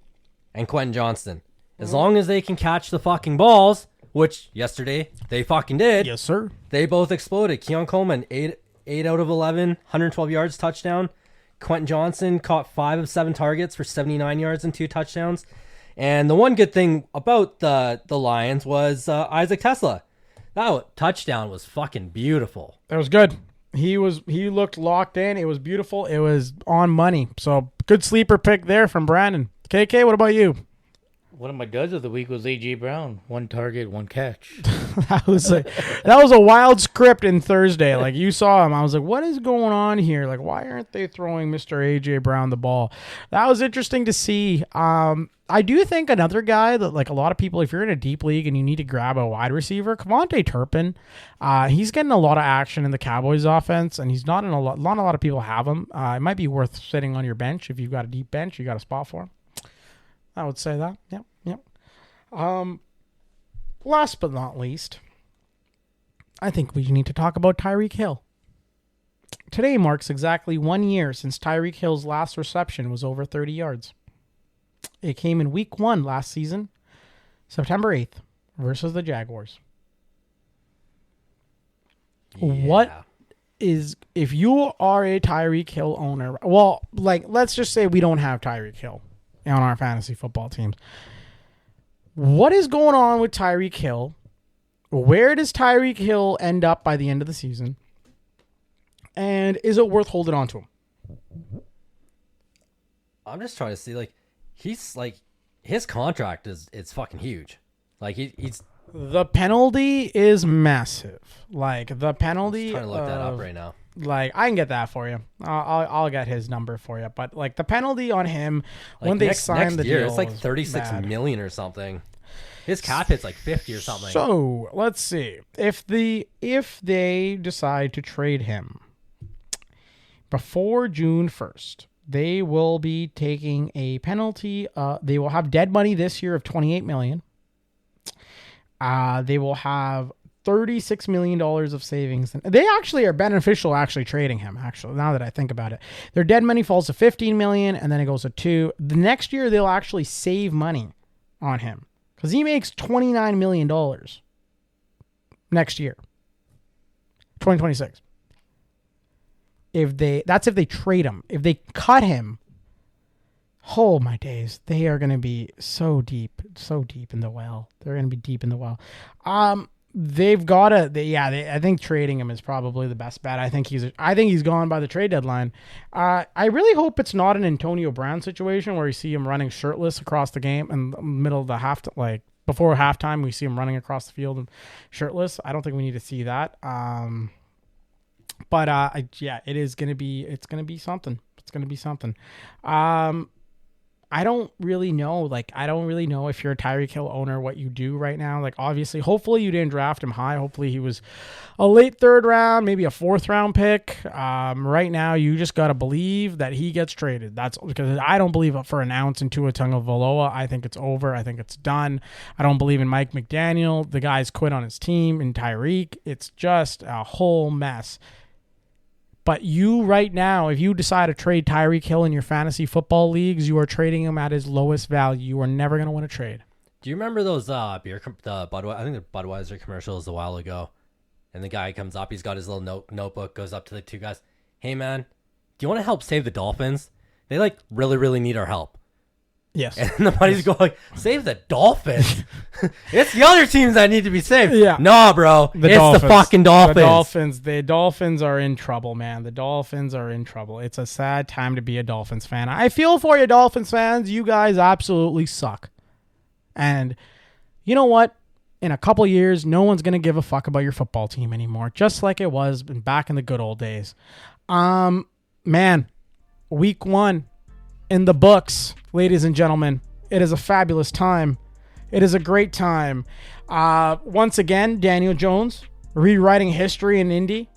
and Quentin Johnston. As long as they can catch the fucking balls, which yesterday they fucking did. Yes, sir. They both exploded. Keon Coleman, 8 out of 11, 112 yards, touchdown. Quentin Johnston caught 5 of 7 targets for 79 yards and 2 touchdowns. And the one good thing about the Lions was Isaac Tesla. That touchdown was fucking beautiful. That was good. He looked locked in. It was beautiful. It was on money. So good sleeper pick there from Brandon. KK, what about you? One of my duds of the week was A.J. Brown. 1 target, 1 catch. that was a wild script in Thursday. Like, you saw him. I was like, what is going on here? Like, why aren't they throwing Mr. A.J. Brown the ball? That was interesting to see. I do think another guy that, like, a lot of people, if you're in a deep league and you need to grab a wide receiver, Kevontae Turpin, he's getting a lot of action in the Cowboys offense, and he's not a lot of people have him. It might be worth sitting on your bench. If you've got a deep bench, you got a spot for him. I would say that. Yep. Last but not least, I think we need to talk about Tyreek Hill. Today marks exactly 1 year since Tyreek Hill's last reception was over 30 yards. It came in week 1 last season, September 8th, versus the Jaguars. Yeah. If you are a Tyreek Hill owner, well, like, let's just say we don't have Tyreek Hill on our fantasy football teams. What is going on with Tyreek Hill? Where does Tyreek Hill end up by the end of the season? And is it worth holding on to him? I'm just trying to see, like, he's like, his contract is fucking huge. Like, he's the penalty is massive. Like, the penalty. I'm trying to look that up right now. Like, I can get that for you. I'll get his number for you. But, like, the penalty on him, like, when they signed the year, deal, it's like 36 million or something. His cap hit's like 50 or something. So let's see if they decide to trade him before June 1st, they will be taking a penalty. They will have dead money this year of $28 million. They will have $36 million of savings. And they actually are beneficial trading him, actually, now that I think about it. Their dead money falls to $15 million, and then it goes to $2 million. The next year, they'll actually save money on him because he makes $29 million next year, 2026. That's if they trade him. If they cut him, oh my days, they are going to be so deep in the well. They're going to be deep in the well. They've got to. I think trading him is probably the best bet. I think he's gone by the trade deadline. I really hope it's not an Antonio Brown situation where you see him running shirtless across the game in the middle of the before halftime. We see him running across the field and shirtless. I don't think we need to see that. But it is gonna be. It's gonna be something. It's gonna be something. I don't really know. I don't really know if you're a Tyreek Hill owner, what you do right now. Obviously, hopefully you didn't draft him high. Hopefully he was a late 3rd round, maybe a 4th round pick. Right now, you just got to believe that he gets traded. That's because I don't believe for an ounce in Tua Tagovailoa. I think it's over. I think it's done. I don't believe in Mike McDaniel. The guy's quit on his team, and Tyreek. It's just a whole mess. But you right now, if you decide to trade Tyreek Hill in your fantasy football leagues, you are trading him at his lowest value. You are never going to win a trade. Do you remember those I think the Budweiser commercials a while ago? And the guy comes up, he's got his little notebook, goes up to the 2 guys. Hey man, do you want to help save the Dolphins? They really, really need our help. Yes. And the buddy's going, save the Dolphins? It's the other teams that need to be saved. Yeah. No, bro. The fucking Dolphins. The Dolphins are in trouble, man. The Dolphins are in trouble. It's a sad time to be a Dolphins fan. I feel for you, Dolphins fans. You guys absolutely suck. And you know what? In a couple years, no one's going to give a fuck about your football team anymore, just like it was back in the good old days. Man, week 1 in the books, ladies and gentlemen. It is a fabulous time. It is a great time. Once again, Daniel Jones rewriting history in Indy,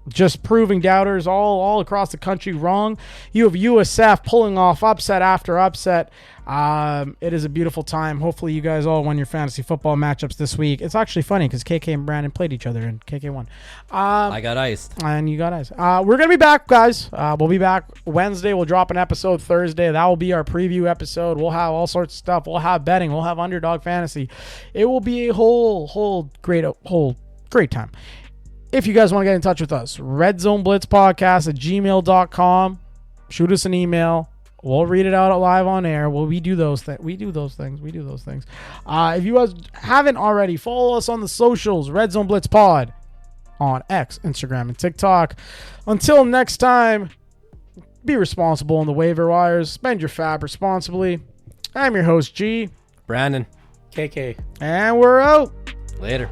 just proving doubters all across the country wrong. You have USF pulling off upset after upset. It is a beautiful time. Hopefully you guys all won your fantasy football matchups this week. It's actually funny because KK and Brandon played each other and KK won. I got iced. And you got iced. We're going to be back, guys. We'll be back Wednesday. We'll drop an episode Thursday. That will be our preview episode. We'll have all sorts of stuff. We'll have betting. We'll have underdog fantasy. It will be a whole great time. If you guys want to get in touch with us, redzoneblitzpodcast@gmail.com. Shoot us an email. We'll read it out live on air. We do those things. We do those things. If you guys haven't already, follow us on the socials, Red Zone Blitz Pod on X, Instagram, and TikTok. Until next time, be responsible on the waiver wires. Spend your fab responsibly. I'm your host, G. Brandon. KK. And we're out. Later.